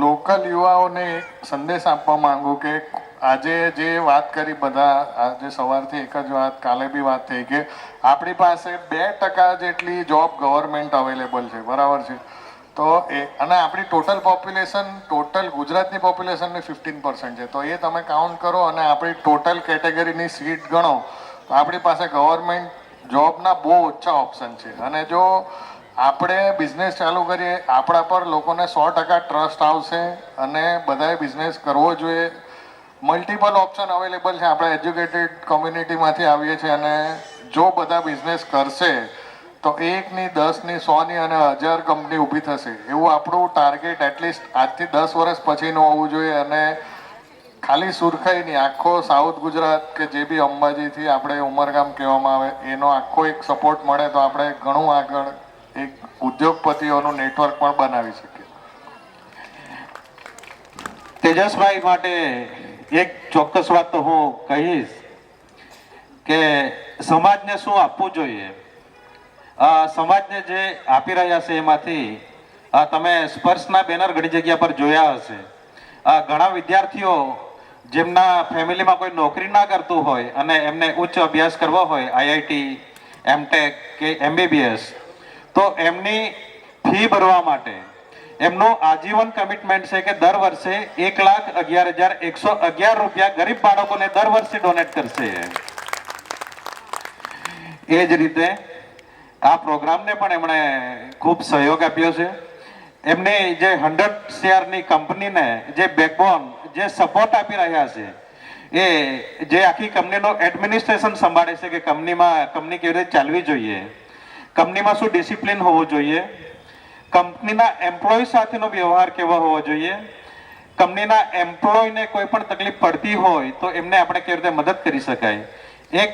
લોકલ યુવાઓને સંદેશ આપવા માંગુ કે આજે જે વાત કરી બધા, આજે સવારથી એક જ વાત, કાલે બી વાત થઈ કે આપણી પાસે 2% જેટલી જોબ ગવર્મેન્ટ અવેલેબલ છે, બરાબર છે. તો એ અને આપણી ટોટલ પોપ્યુલેશન, ટોટલ ગુજરાતની પોપ્યુલેશનની 15% છે. તો એ તમે કાઉન્ટ કરો અને આપણી ટોટલ કેટેગરીની સીટ ગણો તો આપણી પાસે ગવર્મેન્ટ જોબના બહુ ઓછા ઓપ્શન છે. અને જો આપણે બિઝનેસ ચાલુ કરીએ, આપણા પર લોકોને 100% ટ્રસ્ટ આવશે અને બધાએ બિઝનેસ કરવો જોઈએ. મલ્ટિપલ ઓપ્શન અવેલેબલ છે. આપણે એજ્યુકેટેડ કોમ્યુનિટીમાંથી આવીએ છીએ અને જો બધા બિઝનેસ કરશે તો 1ની 10ની 100ની અને 1000 કંપની ઊભી થશે. એવું આપણું ટાર્ગેટ એટલીસ્ટ આજથી 10 વર્ષ પછીનું હોવું જોઈએ. અને ખાલી સુરખાઈ નહીં, આખો સાઉથ ગુજરાત કે જે બી અંબાજીથી આપણે ઉમરગામ કહેવામાં આવે એનો આખો એક સપોર્ટ મળે તો આપણે ઘણું આગળ એક ઉદ્યોગપતિઓનું નેટવર્ક પણ બનાવી શકીએ. તેજસભાઈ માટે એક ચોક્કસ વાત તો હું કહીશ કે સમાજને શું આપવું જોઈએ, સમાજને જે આપી રહ્યા છે એમાંથી તમે સ્પર્શના બેનર ઘણી જગ્યા પર જોયા હશે. ઘણા વિદ્યાર્થીઓ જેમના ફેમિલીમાં કોઈ નોકરી ના કરતું હોય અને એમને ઉચ્ચ અભ્યાસ કરવો હોય, IIT, એમટેક કે MBBS, તો એમની ફી ભરવા માટે એમનું આજીવન કમિટમેન્ટ છે કે દર વર્ષે 1,11,111 રૂપિયા ગરીબ બાળકોને દર વર્ષે ડોનેટ કરશે. એ જ રીતે આ પ્રોગ્રામને પણ એમણે ખૂબ સહયોગ આપ્યો છે. એમની જે 100 શેરની કંપનીને જે બેકબોન, જે સપોર્ટ આપી રહ્યા છે એ જે આખી કંપનીનો એડમિનિસ્ટ્રેશન સંભાળે છે કે કંપની કેવી રીતે ચાલવી જોઈએ, કંપનીમાં શું ડિસિપ્લિન હોવું જોઈએ, કંપનીના એમ્પ્લોય સાથેનો વ્યવહાર કેવો હોવો જોઈએ, કંપનીના એમ્પ્લોયને કોઈ પણ તકલીફ પડતી હોય તો એમને આપણે કેવી રીતે મદદ કરી શકાય, એક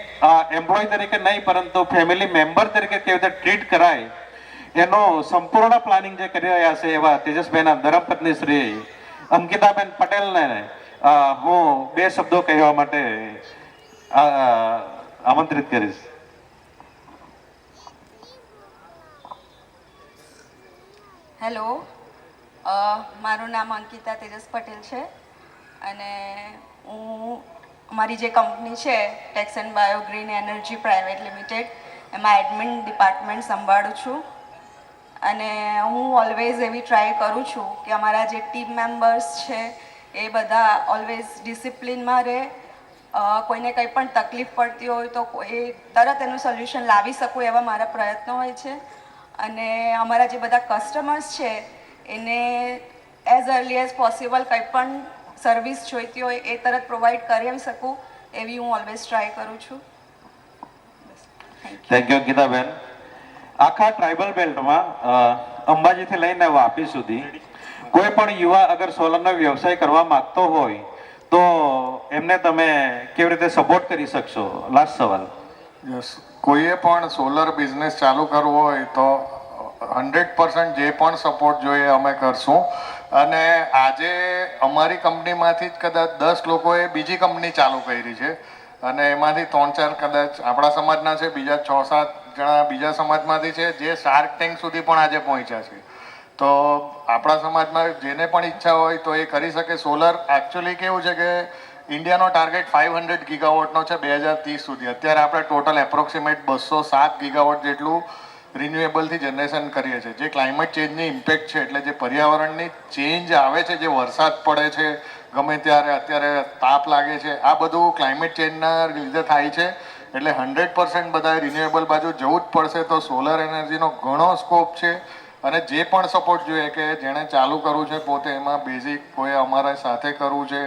એમ્પ્લોય તરીકે નહીં પરંતુ ફેમિલી મેમ્બર તરીકે કેવી રીતે ટ્રીટ કરાય, એનો સંપૂર્ણ પ્લાનિંગ જે કરી રહ્યા છે એવા તેજસભાઈના ધર્મપત્ની શ્રી અંકિતાબેન પટેલને હું 2 શબ્દો કહેવા માટે આમંત્રિત કરીશ. હેલો, મારું નામ અંકિતા તેજસ પટેલ છે અને હું મારી જે કંપની છે tax and bio green energy private limited એમાં એડમિન ડિપાર્ટમેન્ટ સંભાળું છું. અને હું ઓલવેઝ એવી ટ્રાય કરું છું કે અમારા જે ટીમ મેમ્બર્સ છે એ બધા ઓલવેઝ ડિસિપ્લિનમાં રહે, કોઈને કંઈ પણ તકલીફ પડતી હોય તો એ તરત એનું સોલ્યુશન લાવી શકું એવા મારા પ્રયત્નો હોય છે. અને અમારા જે બધા કસ્ટમર્સ છે એને એઝ અર્લી એઝ પોસિબલ કંઈ પણ સર્વિસ જોઈતી હોય એ તરત પ્રોવાઈડ કરી શકું એવી હું ઓલવેઝ ટ્રાય કરું છું. Thank you Gitaben. આખા ટ્રાઇબલ બેલ્ટમાં અંબાજીથી લઈને વાપી સુધી કોઈ પણ યુવા અગર સોલરનો વ્યવસાય કરવા માંગતો હોય તો એમને તમે કેવી રીતે સપોર્ટ કરી શકશો? લાસ્ટ સવાલ. યસ, કોઈએ પણ સોલર બિઝનેસ ચાલુ કરવો હોય તો 100% જે પણ સપોર્ટ જોઈએ અમે કરશું. અને આજે અમારી કંપનીમાંથી જ કદાચ 10 લોકોએ બીજી કંપની ચાલુ કરી છે અને એમાંથી 3-4 કદાચ આપણા સમાજના છે, બીજા 6-7 જણા બીજા સમાજમાંથી છે જે શાર્ક ટેન્ક સુધી પણ આજે પહોંચ્યા છે. તો આપણા સમાજમાં જેને પણ ઈચ્છા હોય તો એ કરી શકે. સોલર એકચ્યુઅલી કેવું છે કે ઇન્ડિયાનો ટાર્ગેટ 500 ગીગાવોટનો છે 2030 સુધી. અત્યારે આપણે ટોટલ એપ્રોક્સિમેટ 207 ગીગાવોટ જેટલું રિન્યુએબલથી જનરેશન કરીએ છીએ. જે ક્લાઇમેટ ચેન્જની ઇમ્પેક્ટ છે એટલે જે પર્યાવરણની ચેન્જ આવે છે, જે વરસાદ પડે છે ગમે ત્યારે, અત્યારે તાપ લાગે છે, આ બધું ક્લાઇમેટ ચેન્જના લીધે થાય છે. એટલે 100% બધા રિન્યુએબલ બાજુ જવું જ પડશે. તો સોલર એનર્જીનો ઘણો સ્કોપ છે અને જે પણ સપોર્ટ જોઈએ કે જેણે ચાલુ કરવું છે પોતે એમાં બેઝિક, કોઈ અમારા સાથે કરવું છે,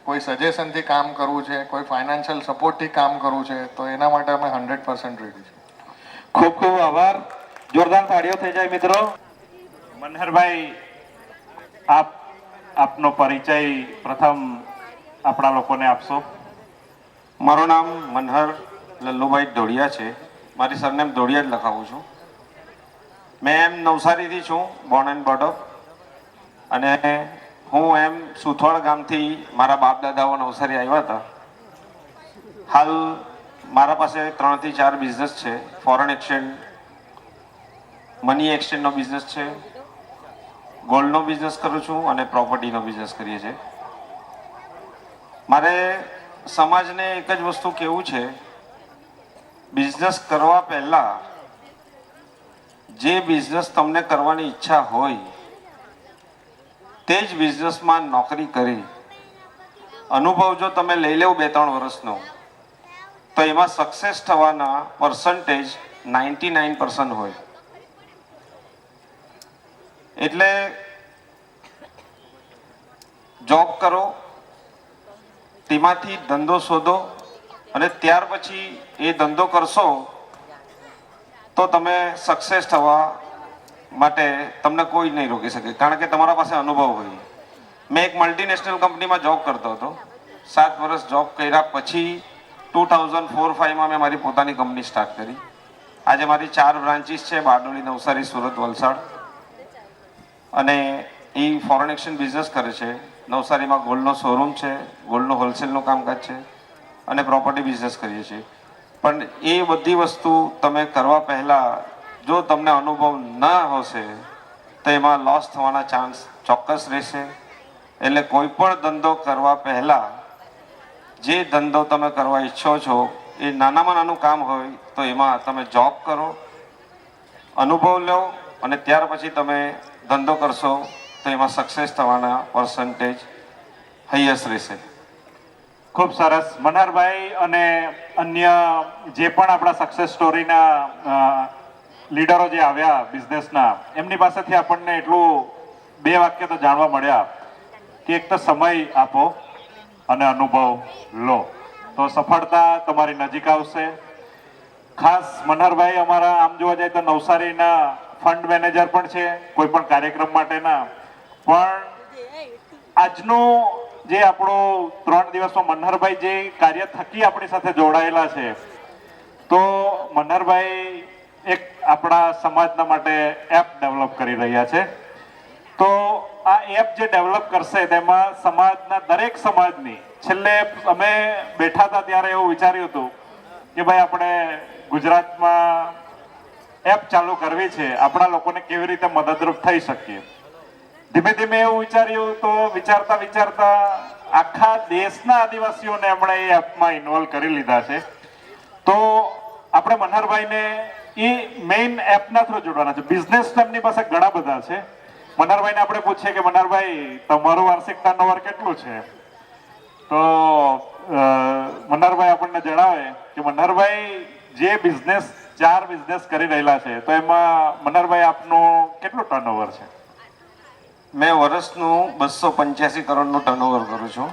કોઈ સજેશનથી કામ કરવું છે, કોઈ ફાઇનાન્શિયલ સપોર્ટથી કામ કરવું છે, તો એના માટે અમે 100% રેડી છે. ખૂબ ખૂબ આભાર. જોરદાર તાળીઓ થઈ જાય મિત્રો. મનહરભાઈ, આપનો પરિચય પ્રથમ આપણા લોકોને આપશો. મારું નામ મનહર લલ્લુભાઈ ધોળિયા છે. મારી સરનેમ ધોળિયા જ લખાવું છું. મેં નવસારીથી છું, બોર્ન એન્ડ બ્રોટ અપ. અને હું સુથવાડ ગામથી મારા બાપ દાદાઓ નવસારી આવ્યા હતા. હાલ મારા પાસે 3 થી 4 બિઝનેસ છે. ફોરેન એક્સચેન્જ, મની એક્સચેન્જનો બિઝનેસ છે, ગોલ્ડનો બિઝનેસ કરું છું અને પ્રોપર્ટીનો બિઝનેસ કરીએ છીએ. મારે સમાજને એક જ વસ્તુ કહેવું છે, બિઝનેસ કરવા પહેલા જે બિઝનેસ તમને કરવાની ઈચ્છા હોય તે જ બિઝનેસમાં નોકરી કરી અનુભવ જો તમે લઈ લેવ 2-3 વર્ષનો તો એમાં સક્સેસ થવાના પર્સન્ટેજ 99% હોય. એટલે જોબ કરો, તેમાંથી ધંધો શોધો અને ત્યાર પછી એ ધંધો કરશો તો તમે સક્સેસ થવા માટે તમને કોઈ નહીં રોકી શકે, કારણ કે તમારા પાસે અનુભવ હોય. મેં એક મલ્ટીનેશનલ કંપનીમાં જોબ કરતો હતો. 7 વર્ષ જોબ કર્યા પછી 2004-05માં મેં મારી પોતાની કંપની સ્ટાર્ટ કરી. આજે મારી 4 બ્રાન્ચીસ છે, બારડોલી, નવસારી, સુરત, વલસાડ. અને એ ફોરેન એક્સચેન્જ બિઝનેસ કરે છે. નવસારીમાં ગોલ્ડનો શોરૂમ છે, ગોલ્ડનો હોલસેલનું કામકાજ છે અને પ્રોપર્ટી બિઝનેસ કરીએ છીએ. પણ એ બધી વસ્તુ તમે કરવા પહેલાં જો તમને અનુભવ ન હશે તો એમાં લોસ થવાના ચાન્સ ચોક્કસ રહેશે. એટલે કોઈ પણ ધંધો કરવા પહેલાં જે ધંધો તમે કરવા ઈચ્છો છો એ નાનામાં નાનું કામ હોય તો એમાં તમે જોબ કરો, અનુભવ લો અને ત્યાર પછી તમે ધંધો કરશો તો એમાં સક્સેસ થવાના પર્સન્ટેજ હાઈએસ્ટ રહેશે. ખૂબ સરસ. મનહરભાઈ અને અન્ય જે પણ આપણા સક્સેસ સ્ટોરીના લીડરો જે આવ્યા બિઝનેસના, એમની પાસેથી આપણને એટલું 2 વાક્ય તો જાણવા મળ્યા કે એક તો સમય આપો અને અનુભવ લો તો સફળતા તમારી નજીક આવશે. ખાસ મનહરભાઈ અમારા આમ જોવા જાય તો નવસારીના ફંડ મેનેજર પણ છે કોઈ પણ કાર્યક્રમ માટેના. પણ આજનું જે આપણું 3 દિવસમાં મનહરભાઈ જે કાર્ય થકી આપણી સાથે જોડાયેલા છે, તો મનહરભાઈ એક આપણા સમાજના માટે એપ ડેવલપ કરી રહ્યા છે. તો આ એપ જે ડેવલપ કરશે તેમાં સમાજના દરેક સમાજની, છેલ્લે અમે બેઠા હતા ત્યારે એવું વિચાર્યું હતું કે ભાઈ આપણે ગુજરાતમાં એપ ચાલુ કરવી છે, આપણા લોકોને કેવી રીતે મદદરૂપ થઈ શકીએ. ધીમે ધીમે એવું વિચાર્યું તો વિચારતા વિચારતા આખા દેશના આદિવાસીઓને એમણે એ એપમાં ઇન્વોલ્વ કરી લીધા છે. તો આપણે મનહરભાઈને એ મેઇન એપના થ્રુ જોડવાના છે. બિઝનેસ એમની પાસે ઘણા બધા છે. મનહરભાઈને આપણે પૂછીએ કે મનહરભાઈ તમારું વાર્ષિક ટર્નઓવર કેટલું છે? તો મનહરભાઈ આપણને જણાવે કે મનહરભાઈ જે બિઝનેસ 4 બિઝનેસ કરી રહેલા છે, તો એમાં મનહરભાઈ આપનું કેટલું ટર્નઓવર છે? મેં વર્ષનું 285 કરોડનું ટર્નઓવર કરું છું.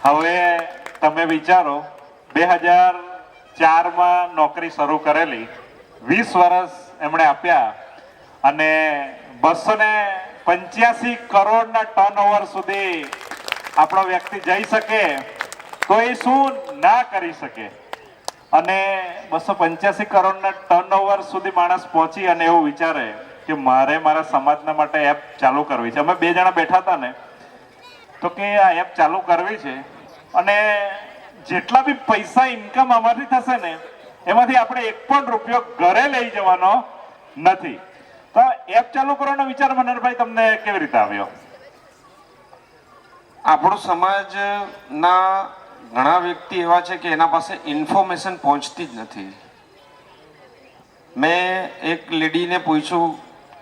હવે તમે વિચારો 2004માં નોકરી શરૂ કરેલી, 20 વર્ષ એમણે આપ્યા અને 285 કરોડના ટર્નઓવર સુધી આપણો વ્યક્તિ જઈ શકે તો એ શું ના કરી શકે. અને 285 કરોડના ટર્નઓવર સુધી માણસ પહોંચી અને એવું વિચારે કે મારે મારા સમાજના માટે એપ ચાલુ કરવી છે. અમે 2 જણા બેઠા હતા ને, તો કે આ એપ ચાલુ કરવી છે અને જેટલા બી પૈસા ઇન્કમ અમારી થશે ને એમાંથી આપણે 1 પણ રૂપિયો ઘરે લઈ જવાનો નથી. તો એપ ચાલુ કરવાનો વિચાર મનહરભાઈ તમને કેવી રીતે આવ્યો? આપણો સમાજના ઘણા વ્યક્તિ એવા છે કે એના પાસે ઇન્ફોર્મેશન પહોંચતી જ નથી. મેં એક લેડીને પૂછ્યું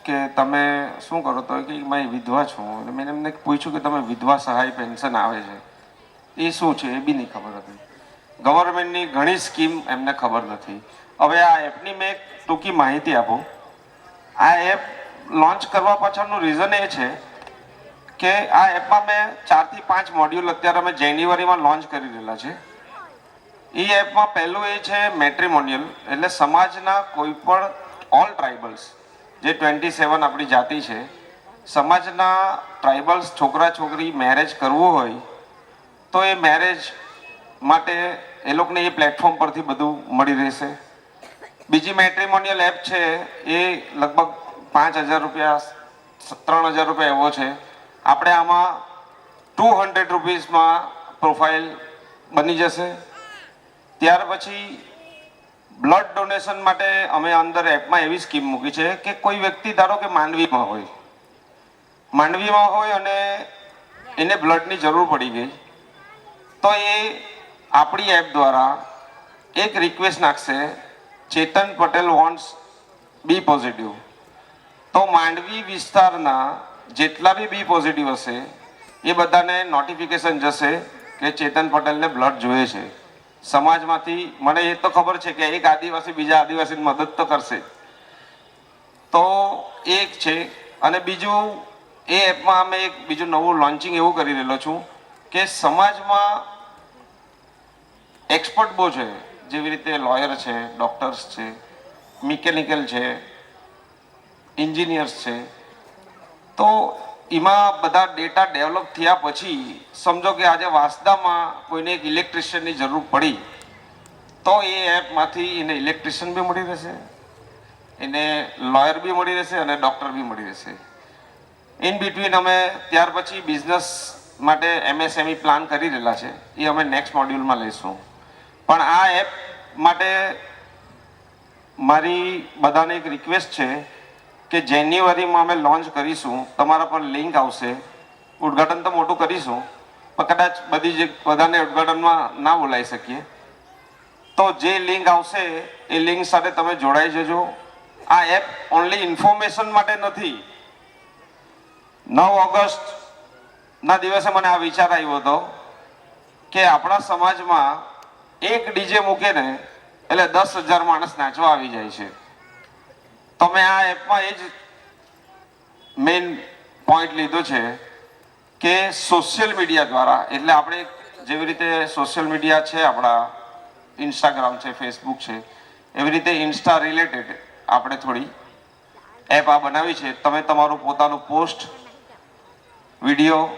કે તમે શું કરો, તો કે મેં વિધવા છું. મેં એમને પૂછ્યું કે તમે વિધવા સહાય પેન્શન આવે છે એ શું છે, એ બી નહીં ખબર હતી. ગવર્મેન્ટની ઘણી સ્કીમ એમને ખબર નથી. હવે આ એપની મેં એક ટૂંકી માહિતી આપું. આ એપ લોન્ચ કરવા પાછળનું રીઝન એ છે કે આ એપમાં મેં 4 થી 5 મોડ્યુલ અત્યારે અમે જાન્યુઆરીમાં લોન્ચ કરી રહેલા છે. એ એપમાં પહેલું એ છે મેટ્રિમોનિયલ, એટલે સમાજના કોઈ પણ ઓલ ટ્રાઇબલ્સ જે 27 આપણી જાતિ છે, સમાજના ટ્રાઇબલ્સ છોકરા છોકરી મેરેજ કરવું હોય તો એ મેરેજ માટે એ લોકોને એ પ્લેટફોર્મ પરથી બધું મળી રહેશે. બીજી મેટ્રિમોનિયલ એપ છે એ લગભગ 5,000 રૂપિયા 3,000 રૂપિયા એવો છે. આપણે આમાં 200 રૂપીસમાં પ્રોફાઇલ બની જશે. ત્યાર પછી બ્લડ ડોનેશન માટે અમે અંદર એપમાં એવી સ્કીમ મૂકી છે કે કોઈ વ્યક્તિ ધારો કે માંડવીમાં હોય અને એને બ્લડની જરૂર પડી ગઈ, તો એ આપણી એપ દ્વારા એક રિક્વેસ્ટ નાખશે, ચેતન પટેલ વોન્ટ્સ બી પોઝિટિવ. તો માંડવી વિસ્તારના જેટલા બી બી પોઝિટિવ હશે એ બધાને નોટિફિકેશન જશે કે ચેતન પટેલને બ્લડ જોઈએ છે. સમાજમાંથી મને એ તો ખબર છે કે એક આદિવાસી બીજા આદિવાસીની મદદ તો કરશે. તો એક છે. અને બીજું, એ એપમાં અમે એક બીજું નવું લોન્ચિંગ એવું કરી રહેલો છું કે સમાજમાં એક્સપર્ટ બહુ છે, જેવી રીતે લોયર છે, ડોક્ટર્સ છે, મિકેનિકલ છે, એન્જિનિયર્સ છે. તો એમાં બધા ડેટા ડેવલપ થયા પછી સમજો કે આજે વાંસદામાં કોઈને એક ઇલેક્ટ્રિશિયનની જરૂર પડી, તો એ એપમાંથી એને ઇલેક્ટ્રિશિયન બી મળી રહેશે, એને લોયર બી મળી રહેશે અને ડૉક્ટર બી મળી રહેશે. ઇન બિટવીન અમે ત્યાર પછી બિઝનેસ માટે MSME પ્લાન કરી રહેલા છે, એ અમે નેક્સ્ટ મોડ્યુલમાં લઈશું. પણ આ એપ માટે મારી બધાને એક રિક્વેસ્ટ છે કે જાન્યુઆરીમાં અમે લોન્ચ કરીશું. તમારા પર લિંક આવશે. ઉદ્ઘાટન તો મોટું કરીશું, પણ કદાચ બધાને ઉદ્ઘાટનમાં ના બોલાવી શકીએ, તો જે લિંક આવશે એ લિંક સાથે તમે જોડાઈ જજો. આ એપ ઓનલી ઇન્ફોર્મેશન માટે નથી. 9 ઓગસ્ટના દિવસે મને આ વિચાર આવ્યો હતો કે આપણા સમાજમાં એક ડીજે મૂકે ને એટલે 10,000 માણસ નાચવા આવી જાય છે. તો મેં આ એપમાં એ જ મેઇન પોઈન્ટ લીધો છે કે સોશિયલ મીડિયા દ્વારા, એટલે આપણે જેવી રીતે સોશિયલ મીડિયા છે આપણા ઇન્સ્ટાગ્રામ છે, ફેસબુક છે, એવી રીતે ઇન્સ્ટા રિલેટેડ આપણે થોડી એપ આ બનાવી છે. તમે તમારું પોતાનું પોસ્ટ, વિડીયો,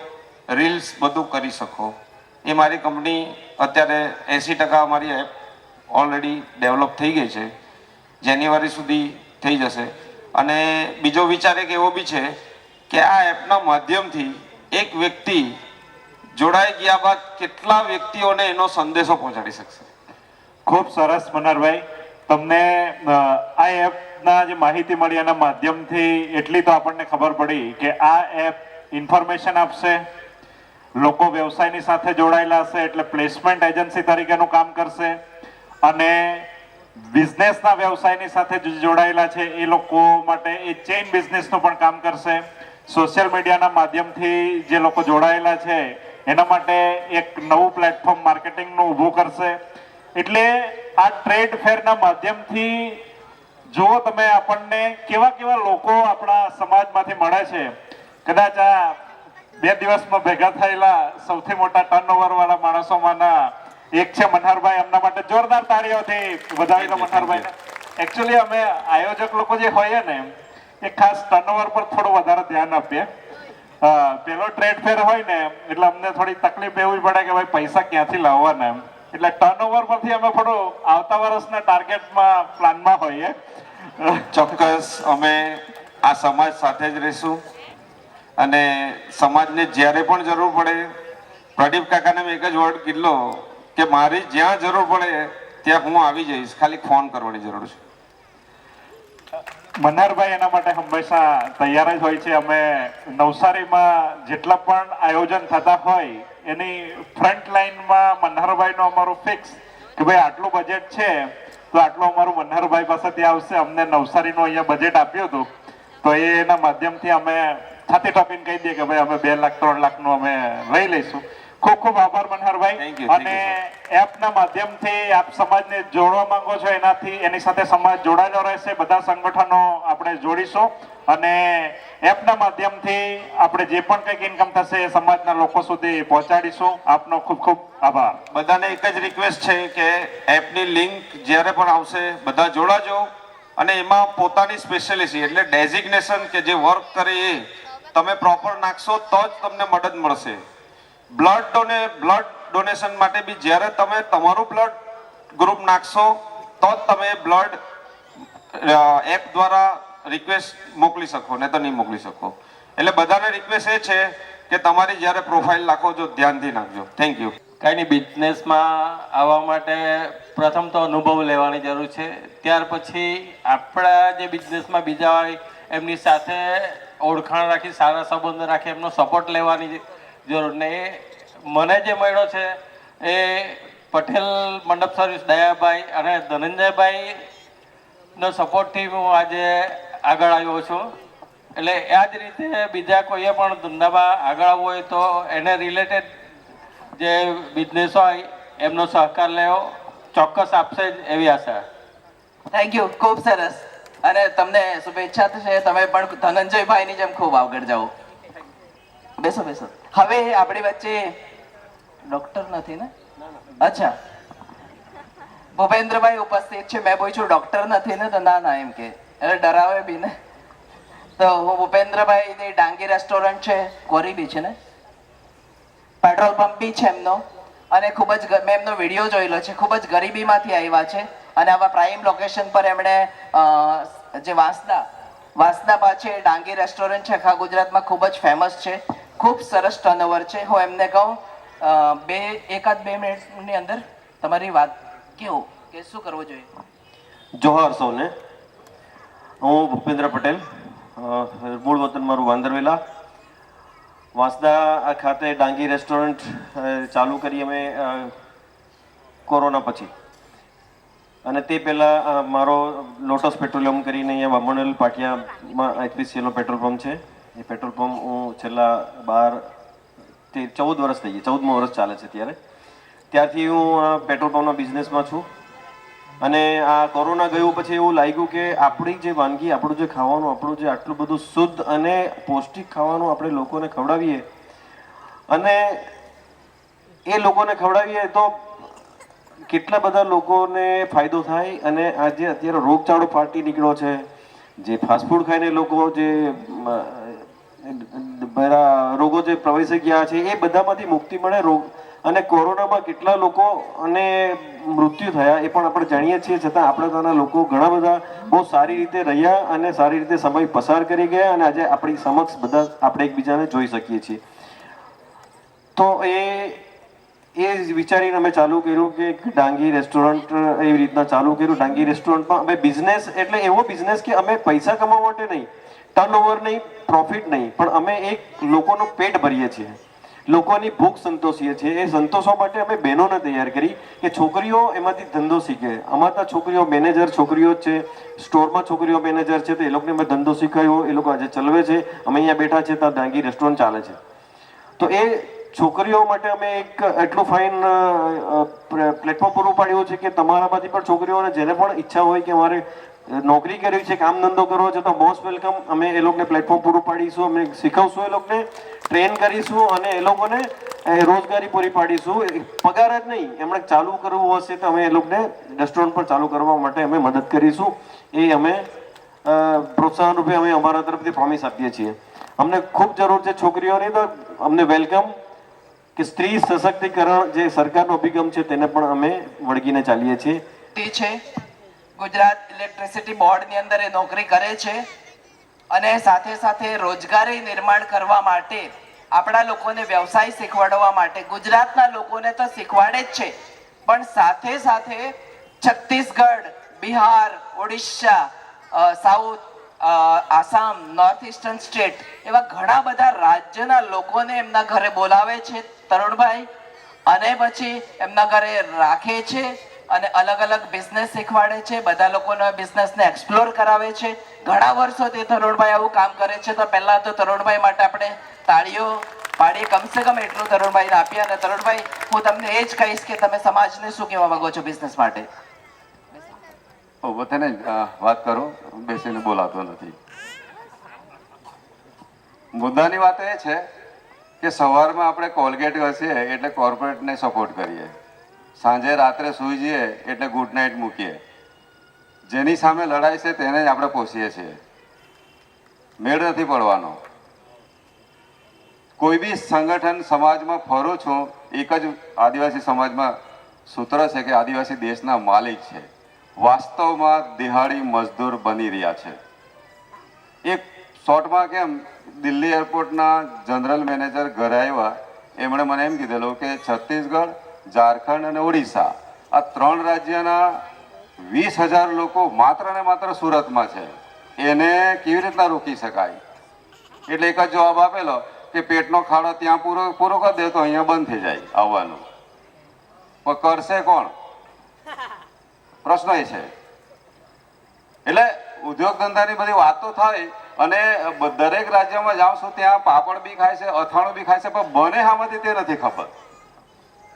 રીલ્સ બધું કરી શકો. એ મારી કંપની અત્યારે 80% અમારી એપ ઓલરેડી ડેવલપ થઈ ગઈ છે. જાન્યુઆરી સુધી થઈ જશે. અને બીજો વિચાર એક એવો બી છે કે આ એપના માધ્યમથી એક વ્યક્તિ જોડાઈ ગયા બાદ કેટલા વ્યક્તિઓને એનો સંદેશો પહોંચાડી શકશે. ખૂબ સરસ મનહરભાઈ, તમને આ એપના જે માહિતી મળી એના માધ્યમથી એટલી તો આપણને ખબર પડી કે આ એપ ઇન્ફોર્મેશન આપશે, લોકો વ્યવસાયની સાથે જોડાયેલા હશે એટલે પ્લેસમેન્ટ એજન્સી તરીકેનું કામ કરશે, અને બિઝનેસના વ્યવસાયની સાથે જોડાયેલા છે એ લોકો માટે એ ચેઇન બિઝનેસનું પણ કામ કરશે. સોશિયલ મીડિયાના માધ્યમથી જે લોકો જોડાયેલા છે એના માટે એક નવું પ્લેટફોર્મ માર્કેટિંગનું ઊભું કરશે. એટલે આ ટ્રેડ ફેરના માધ્યમથી જો તમે આપણને કેવા કેવા લોકો આપણા સમાજમાંથી મળે છે. કદાચ આ 2 દિવસમાં ભેગા થયેલા સૌથી મોટા ટર્નઓવર વાળા માણસોમાંના એક છે મનહરભાઈ. એમના માટે જોરદાર તાળીઓથી વધાવી દો મનહરભાઈને. એકચ્યુઅલી અમે આયોજક લોકો જે હોઈએ ને એ ખાસ ટર્નઓવર પર થોડું વધારે ધ્યાન આપીએ. પેલો ટ્રેડ ફેર હોય ને એટલે અમને થોડી તકલીફ એવી પડે કે ભાઈ પૈસા ક્યાંથી લાવવાના એમ. એટલે ટર્નઓવર પરથી અમે થોડું આવતા વર્ષના ટાર્ગેટમાં પ્લાનમાં હોઈએ. ચોક્કસ અમે આ સમાજ સાથે જ રહીશું અને સમાજને જ્યારે પણ જરૂર પડે, પ્રદીપ કાકાને મેં એક જ વર્ડ કીધો કે મારી જ્યાં જરૂર પડે ત્યાં હું આવી જઈશ, ખાલી ફોન કરવાની જરૂર છે. મનહરભાઈ એના માટે હંમેશા તૈયાર જ હોય છે. અમે નવસારીમાં જેટલા પણ આયોજન થતા હોય એની ફ્રન્ટ લાઈનમાં મનહરભાઈનું અમારું ફિક્સ કે ભાઈ આટલું બજેટ છે તો આટલું અમારું મનહરભાઈ પાસેથી આવશે. અમને નવસારીનું અહીંયા બજેટ આપ્યું હતું તો એના માધ્યમથી અમે છાતી ટાપીને કહી દઈએ કે ભાઈ અમે 2 લાખ 3 લાખનું અમે લઈ લઈશું. ખૂબ ખૂબ આભાર મનહરભાઈ. અને એપના માધ્યમથી આપ સમાજને જોડવા માંગો છો એની સાથે સમાજ જોડાયેલો રહેશે. બધા સંગઠનો આપણે જોડીશું અને એપના માધ્યમથી આપણે જે પણ કંઈક ઇન્કમ થશે એ સમાજના લોકો સુધી પહોંચાડીશું. આપનો ખૂબ ખૂબ આભાર. બધાને એક જ રિક્વેસ્ટ છે કે એપની લિંક જ્યારે પણ આવશે બધા જોડાજો અને એમાં પોતાની સ્પેશિયાલિટી એટલે ડેઝિગ્નેશન કે જે વર્ક કરે એ તમે પ્રોપર નાખશો તો જ તમને મદદ મળશે. બ્લડ ડોનેશન માટે બી જ્યારે તમે તમારું બ્લડ ગ્રુપ નાખશો તો જ તમે બ્લડ એપ દ્વારા રિક્વેસ્ટ મોકલી શકો, નહીં તો નહીં મોકલી શકો. એટલે બધાને રિક્વેસ્ટ એ છે કે તમારી જ્યારે પ્રોફાઇલ નાખો જો ધ્યાનથી નાખજો. Thank you. કાંઈ નહીં, બિઝનેસમાં આવવા માટે પ્રથમ તો અનુભવ લેવાની જરૂર છે. ત્યાર પછી આપણા જે બિઝનેસમાં બીજા હોય એમની સાથે ઓળખાણ રાખી, સારા સંબંધ રાખી એમનો સપોર્ટ લેવાની જરૂર. ને એ મને જે મળ્યો છે એ પટેલ મંડપ સર્વિસ દયાભાઈ અને ધનંજયભાઈનો સપોર્ટથી હું આજે આગળ આવ્યો છું. એટલે આ જ રીતે બીજા કોઈએ પણ ધંધામાં આગળ આવવું હોય તો એને રિલેટેડ જે બિઝનેસ હોય એમનો સહકાર લેવો ચોક્કસ આપશે જ એવી આશા. થેન્ક યુ, ખૂબ સરસ. અને તમને શુભેચ્છા છે, તમે પણ ધનંજયભાઈની જેમ ખૂબ આગળ જાઓ. બેસો બેસો. હવે આપણી વચ્ચે ડોક્ટર નથી ને? અચ્છા, ભૂપેન્દ્રભાઈ ઉપસ્થિત છે. મેં પૂછ્યું ડોક્ટર નથી ને તો ના એમ કે એટલે ડરાવે બી ને. તો હું ભૂપેન્દ્રભાઈ ની ડાંગી રેસ્ટોરન્ટ છે, કોરી બી છે ને, પેટ્રોલ પંપ બી છે એમનો, અને ખૂબ જ મેં એમનો વિડીયો જોયેલો છે. ખૂબ જ ગરીબીમાંથી આવ્યા છે અને આવા પ્રાઇમ લોકેશન પર એમણે જે વાંસદા પાસે ડાંગી રેસ્ટોરન્ટ છે, આખા ગુજરાતમાં ખૂબ જ ફેમસ છે. ખૂબ સરસ ટર્નઓવર છે. હું એમને કહું 1-2 મિનિટની અંદર તમારી વાત કેવું કે શું કરવું જોઈએ. જોહાર સૌને. હું ભૂપેન્દ્ર પટેલ, મૂળ વતન મારું વાંદરવેલા. વાંસદા ખાતે ડાંગી રેસ્ટોરન્ટ ચાલુ કરી અમે કોરોના પછી, અને તે પહેલાં મારો લોટસ પેટ્રોલિયમ કરીને અહીંયા બામણવેલ પાટિયામાં HPCLનો પેટ્રોલ પંપ છે. એ પેટ્રોલ પંપ હું છેલ્લા 14 વર્ષ થઈ ગયા, 14મું વર્ષ ચાલે છે ત્યારે. ત્યારથી હું પેટ્રોલ પંપના બિઝનેસમાં છું. અને આ કોરોના ગયું પછી એવું લાગ્યું કે આપણી જે વાનગી, આપણું જે ખાવાનું, આપણું જે આટલું બધું શુદ્ધ અને પૌષ્ટિક ખાવાનું આપણે લોકોને ખવડાવીએ અને એ લોકોને ખવડાવીએ તો કેટલા બધા લોકોને ફાયદો થાય. અને આજે અત્યારે રોગચાળો ફાટી નીકળ્યો છે. જે ફાસ્ટફૂડ ખાઈને લોકો જે બધા રોગો જે પ્રવેશી ગયા છે એ બધામાંથી મુક્તિ મળે. રોગ અને કોરોનામાં કેટલા લોકો અને મૃત્યુ થયા એ પણ આપણે જાણીએ છીએ. છતાં આપણા ત્યાંના લોકો ઘણા બધા બહુ સારી રીતે રહ્યા અને સારી રીતે સમય પસાર કરી ગયા અને આજે આપણી સમક્ષ બધા આપણે એકબીજાને જોઈ શકીએ છીએ. તો એ વિચારીને અમે ચાલુ કર્યું કે ડાંગી રેસ્ટોરન્ટ એવી રીતના ચાલુ કર્યું. ડાંગી રેસ્ટોરન્ટમાં અમે બિઝનેસ એટલે એવો બિઝનેસ કે અમે પૈસા કમાવા માટે નહીં, ટર્નઓવર નહીં, પ્રોફિટ નહીં, પણ અમે એક લોકોનું પેટ ભરીએ છીએ, લોકોની ભૂખ સંતોષીએ છીએ. એ સંતોષવા માટે અમે બહેનોને તૈયાર કરી કે છોકરીઓ એમાંથી ધંધો શીખે. અમારા ત્યાં છોકરીઓ મેનેજર છોકરીઓ જ છે, સ્ટોરમાં છોકરીઓ મેનેજર છે, તો એ લોકોને અમે ધંધો શીખવ્યો. એ લોકો આજે ચલાવે છે. અમે અહીંયા બેઠા છે ત્યાં ડાંગી રેસ્ટોરન્ટ ચાલે છે. તો એ છોકરીઓ માટે અમે એક એટલું ફાઇન પ્લેટફોર્મ પૂરું પાડ્યું છે કે તમારામાંથી પણ છોકરીઓને જેને પણ ઈચ્છા હોય કે અમારે નોકરી કરવી છે, કામ ધંધો કરવો છે, તો મોસ્ટ વેલકમ. અમે એ લોકોને પ્લેટફોર્મ પૂરું પાડીશું, અમે શીખવશું, એ લોકોને ટ્રેન કરીશું અને એ લોકોને રોજગારી પૂરી પાડીશું. પગાર જ નહીં, એમણે ચાલુ કરવું હશે તો અમે એ લોકોને રેસ્ટોરન્ટ પર ચાલુ કરવા માટે અમે મદદ કરીશું. એ અમે પ્રોત્સાહન રૂપે અમે અમારા તરફથી પ્રોમિસ આપીએ છીએ. અમને ખૂબ જરૂર છે છોકરીઓની, તો અમને વેલકમ. કે સ્ત્રી સશક્તિકરણ જે સરકારનો અભિગમ છે તેને પણ અમે વળગીને ચાલીએ છીએ. છે ગુજરાત ઇલેક્ટ્રિસિટી બોર્ડની અંદર એ નોકરી કરે છે અને સાથે સાથે રોજગારી નિર્માણ કરવા માટે આપણા લોકોને વ્યવસાય શીખવાડવા માટે ગુજરાતના લોકોને તો શીખવાડે જ છે, પણ સાથે સાથે Chhattisgarh, Bihar, Odisha, south, Assam, north eastern state એવા ઘણા બધા રાજ્યના લોકોને એમના ઘરે બોલાવે છે તરુણભાઈ, અને પછી એમના ઘરે રાખે છે અને અલગ અલગ બિઝનેસ શીખવાડે છે. બધા લોકોના બિઝનેસને એક્સપ્લોર કરાવે છે. ઘણા વર્ષોથી તરુણભાઈ આવું કામ કરે છે. તો પહેલા તો તરુણભાઈ માટે આપણે તાળીઓ પાડીએ, કમસે કમ એટલું તરુણભાઈને આપીએ. અને તરુણભાઈ, હું તમને એ જ કહીશ કે તમે સમાજને શું કહેવા માંગો છો બિઝનેસ માટે? બધાને વાત કરું, બેસીને બોલાતો નથી. મુદ્દાની વાત એ છે કે સવારમાં આપણે કોલગેટ ઘસીએ એટલે કોર્પોરેટને સપોર્ટ કરીએ, સાંજે રાત્રે સૂઈ જઈએ એટલે ગુડ નાઇટ મૂકીએ. જેની સામે લડાઈ છે તેને જ આપણે પોષીએ છીએ. મેળ નથી પડવાનો. કોઈ બી સંગઠન સમાજમાં ફરું છું, એક જ આદિવાસી સમાજમાં સૂત્ર છે કે આદિવાસી દેશના માલિક છે. વાસ્તવમાં દિહાડી મજદૂર બની રહ્યા છે. એક શોર્ટમાં કેમ, દિલ્હી એરપોર્ટના જનરલ મેનેજર ઘરે આવ્યા, એમણે મને એમ કીધેલું કે છત્તીસગઢ, ઝારખંડ અને ઓડિશા આ 3 રાજ્યના 20,000 લોકો માત્ર ને માત્ર સુરતમાં છે. એને કેવી રીતના રોકી શકાય? એટલે એક જ જવાબ આપેલો કે પેટનો ખાડો ત્યાં પૂરો કરી દે તો અહીંયા બંધ થઈ જાય આવવાનું. પણ કરશે કોણ? પ્રશ્ન એ છે. એટલે ઉદ્યોગ ધંધાની બધી વાતો થાય અને દરેક રાજ્યમાં જાઉં છું ત્યાં પાપડ બી ખાય છે, અથાણું બી ખાય છે, પણ બને આમાંથી તે નથી ખબર.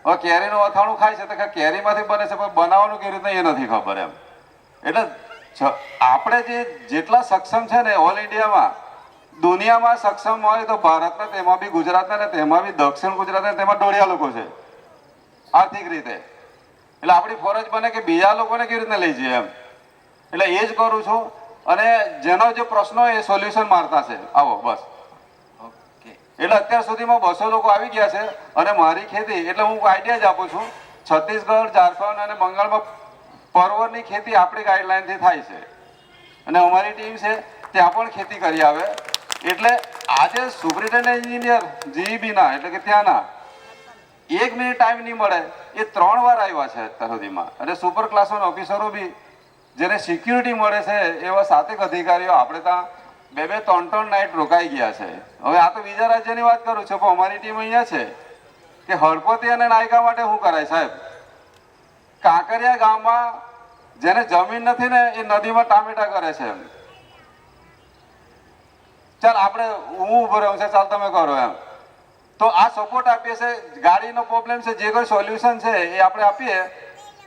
હવે કેરીનું અથાણું ખાય છે તો કેરીમાંથી બને છે, પણ બનાવવાનું કેવી રીતના એ નથી ખબર એમ. એટલે આપણે જેટલા સક્ષમ છે ને ઓલ ઇન્ડિયામાં, દુનિયામાં સક્ષમ હોય તો ભારતના, તેમાં બી ગુજરાતના ને તેમાં બી દક્ષિણ ગુજરાતના, તેમાં ડોળિયા લોકો છે આર્થિક રીતે. એટલે આપણી ફરજ બને કે બીજા લોકોને કેવી રીતના લઈ જઈએ એમ. એટલે એ જ કરું છું. અને જેનો જે પ્રશ્નો એ સોલ્યુશન મારતા છે. આવો બસ. એટલે અત્યાર સુધીમાં 200 લોકો આવી ગયા છે. અને મારી ખેતી એટલે હું આઈડિયા જ આપું છું, છત્તીસગઢ, ઝારખંડ અને બંગાળમાં પરવરની ખેતી આપણી ગાઈડલાઈનથી થાય છે અને અમારી ટીમ છે ત્યાં પણ ખેતી કરી આવે. એટલે આજે સુપ્રિન્ટેન્ડન્ટ એન્જિનિયર જીઈબીના એટલે કે ત્યાંના 1 મિનિટ ટાઈમ નહીં મળે એ 3 વાર આવ્યા છે અત્યાર સુધીમાં. અને સુપર ક્લાસ 1 ઓફિસરો બી જેને સિક્યુરિટી મળે છે એવા 7 અધિકારીઓ આપણે ત્યાં 2-2, 3-3 નાઇટ રોકાઈ ગયા છે. હવે આ તો બીજા રાજ્યની વાત કરું છું, પણ અમારી ટીમ અહીંયા છે કે હળપતિ અને નાયકા માટે શું કરાય સાહેબ? કાંકરિયા ગામમાં જેને જમીન નથી ને એ નદીમાં ટામેટા કરે છે. ચાલ આપણે હું ઉભો રહ્યો છે, ચાલ તમે કરો એમ. તો આ સપોર્ટ આપીએ છે. ગાડીનો પ્રોબ્લેમ છે, જે કોઈ સોલ્યુશન છે એ આપણે આપીએ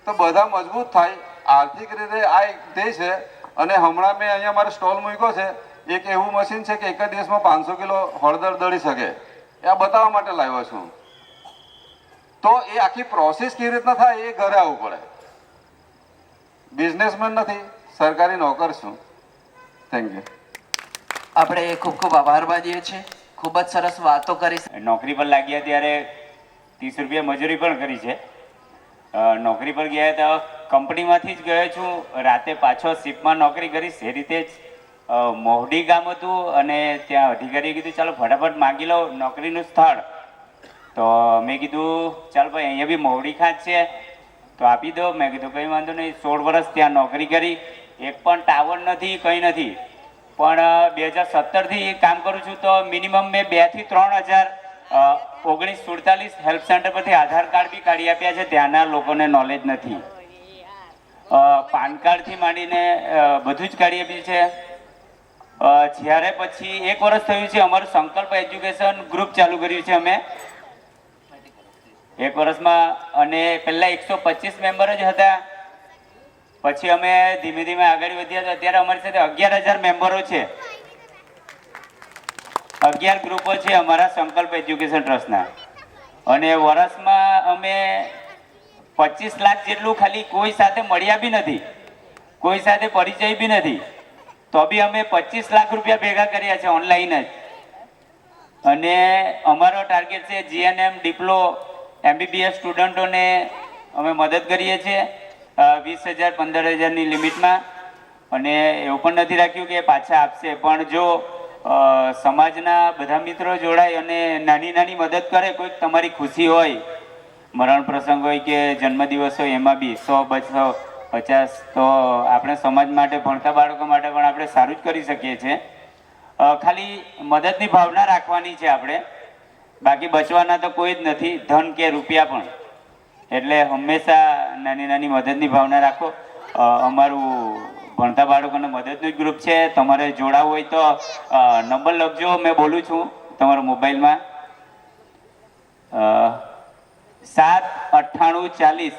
તો બધા મજબૂત થાય. આર્થિક રીતે આ એક દેશ છે. અને હમણાં મેં અહીંયા મારો સ્ટોલ મૂક્યો છે. એક એવું મશીન છે કે એક જ દિવસમાં 500 કિલો હળદર દળી શકે. એ આ બતાવવા માટે લાવ્યો છું. તો એ આખી પ્રોસેસ કેવી રીતના થાય એ ઘરે આવવું પડે. બિઝનેસમેન નથી, સરકારી નોકર છું. Thank you. આપણે ખૂબ ખૂબ આભાર માનીએ છીએ. ખૂબ જ સરસ વાતો કરી. નોકરી પર લાગ્યા ત્યારે 30 રૂપિયા મજૂરી પણ કરી છે. નોકરી પર ગયા તો કંપનીમાંથી જ ગયો છું. રાતે પાછો શિપમાં નોકરી કરીશ એ રીતે જ. મોહડી ગામ હતું અને ત્યાં અધિકારીએ કીધું ચાલો ફટાફટ માગી લો નોકરીનું સ્થળ. તો મેં કીધું ચાલ ભાઈ અહીંયા બી મોહડી ખાંચ છે તો આપી દો. મેં કીધું કંઈ વાંધો નહીં. 16 વર્ષ ત્યાં નોકરી કરી. એક પણ ટાવર નથી, કંઈ નથી. પણ 2017થી કામ કરું છું તો મિનિમમ મેં 2 થી 3 હજાર 1947 હેલ્પ સેન્ટર પરથી આધાર કાર્ડ બી કાઢી આપ્યા છે. ત્યાંના લોકોને નોલેજ નથી. પાન કાર્ડથી માંડીને બધું જ કાઢી આપ્યું છે. જ્યારે પછી 1 વર્ષ થયું છે અમારું સંકલ્પ એજ્યુકેશન ગ્રુપ ચાલુ કર્યું છે અમે 1 વર્ષમાં. અને પહેલાં 125 મેમ્બર જ હતા. પછી અમે ધીમે ધીમે આગળ વધ્યા તો અત્યારે અમારી સાથે 11,000 મેમ્બરો છે. 11 ગ્રુપો છે અમારા સંકલ્પ એજ્યુકેશન ટ્રસ્ટના. અને વર્ષમાં અમે 25 લાખ જેટલું ખાલી કોઈ સાથે મળ્યા બી નથી, કોઈ સાથે પરિચય બી નથી, તો બી અમે 25 લાખ રૂપિયા ભેગા કર્યા છે ઓનલાઈન જ. અને અમારો ટાર્ગેટ છે જીએનએમ ડિપ્લો MBBS સ્ટુડન્ટોને અમે મદદ કરીએ છીએ 20,000 15,000ની લિમિટમાં. અને એવું પણ નથી રાખ્યું કે પાછા આપશે, પણ જો સમાજના બધા મિત્રો જોડાય અને નાની નાની મદદ કરે, કોઈક તમારી ખુશી હોય, મરણ પ્રસંગ હોય કે જન્મદિવસ હોય, એમાં બી 100 200 50, તો આપણે સમાજ માટે ભણતા બાળકો માટે પણ આપણે સારું જ કરી શકીએ છીએ. ખાલી મદદની ભાવના રાખવાની છે આપણે, બાકી બચવાના તો કોઈ જ નથી, ધન કે રૂપિયા પણ. એટલે હંમેશા નાની નાની મદદની ભાવના રાખો. અમારું ભણતા બાળકોને મદદનું જ ગ્રુપ છે. તમારે જોડાવું હોય તો નંબર લખજો, મેં બોલું છું તમારા મોબાઈલમાં 79840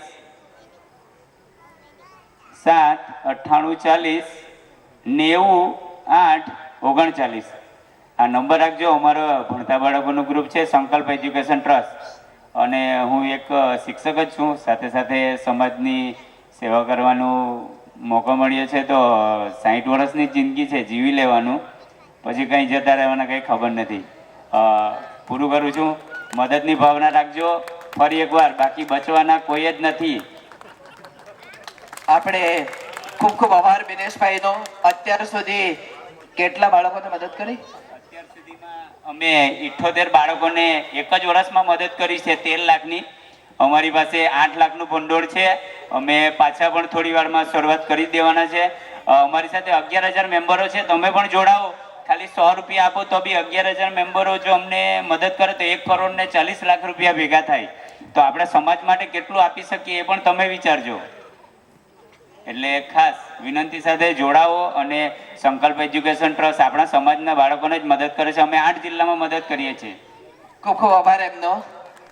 79840 9839. આ નંબર રાખજો. અમારો ભણતા બાળકોનું ગ્રુપ છે સંકલ્પ એજ્યુકેશન ટ્રસ્ટ. અને હું એક શિક્ષક જ છું, સાથે સાથે સમાજની સેવા કરવાનો મોકો મળ્યો છે. તો 60 વર્ષની જિંદગી છે, જીવી લેવાનું, પછી કંઈ જતા રહેવાના કંઈ ખબર નથી. પૂરું કરું છું. મદદની ભાવના રાખજો ફરી એકવાર, બાકી બચવાના કોઈ જ નથી. આપણે ખૂબ ખૂબ આભાર દિનેશભાઈનો. અત્યાર સુધી કેટલા બાળકોને મદદ કરી? અત્યાર સુધીમાં અમે 78 બાળકોને એક જ વર્ષમાં મદદ કરી છે 13 લાખની. અમારી પાસે 8 લાખનું ભંડોળ છે. અમે પાછા પણ થોડી વારમાં શરૂઆત કરી દેવાના છે. અમારી સાથે 11,000 મેમ્બરો છે. તમે પણ જોડાવો. ખાલી 100 રૂપિયા આપો તો બી 11,000 મેમ્બરો જો અમને મદદ કરે તો 1 કરોડ ને 40 લાખ રૂપિયા ભેગા થાય. તો આપણે સમાજ માટે કેટલું આપી શકીએ એ પણ તમે વિચારજો. એટલે ખાસ વિનંતી સાથે જોડાવો. અને સંકલ્પ એજ્યુકેશન ટ્રસ્ટ આપણા સમાજના બાળકોને જ મદદ કરે છે. અમે 8 જિલ્લામાં મદદ કરીએ છીએ. ખૂબ ખૂબ આભાર એમનો.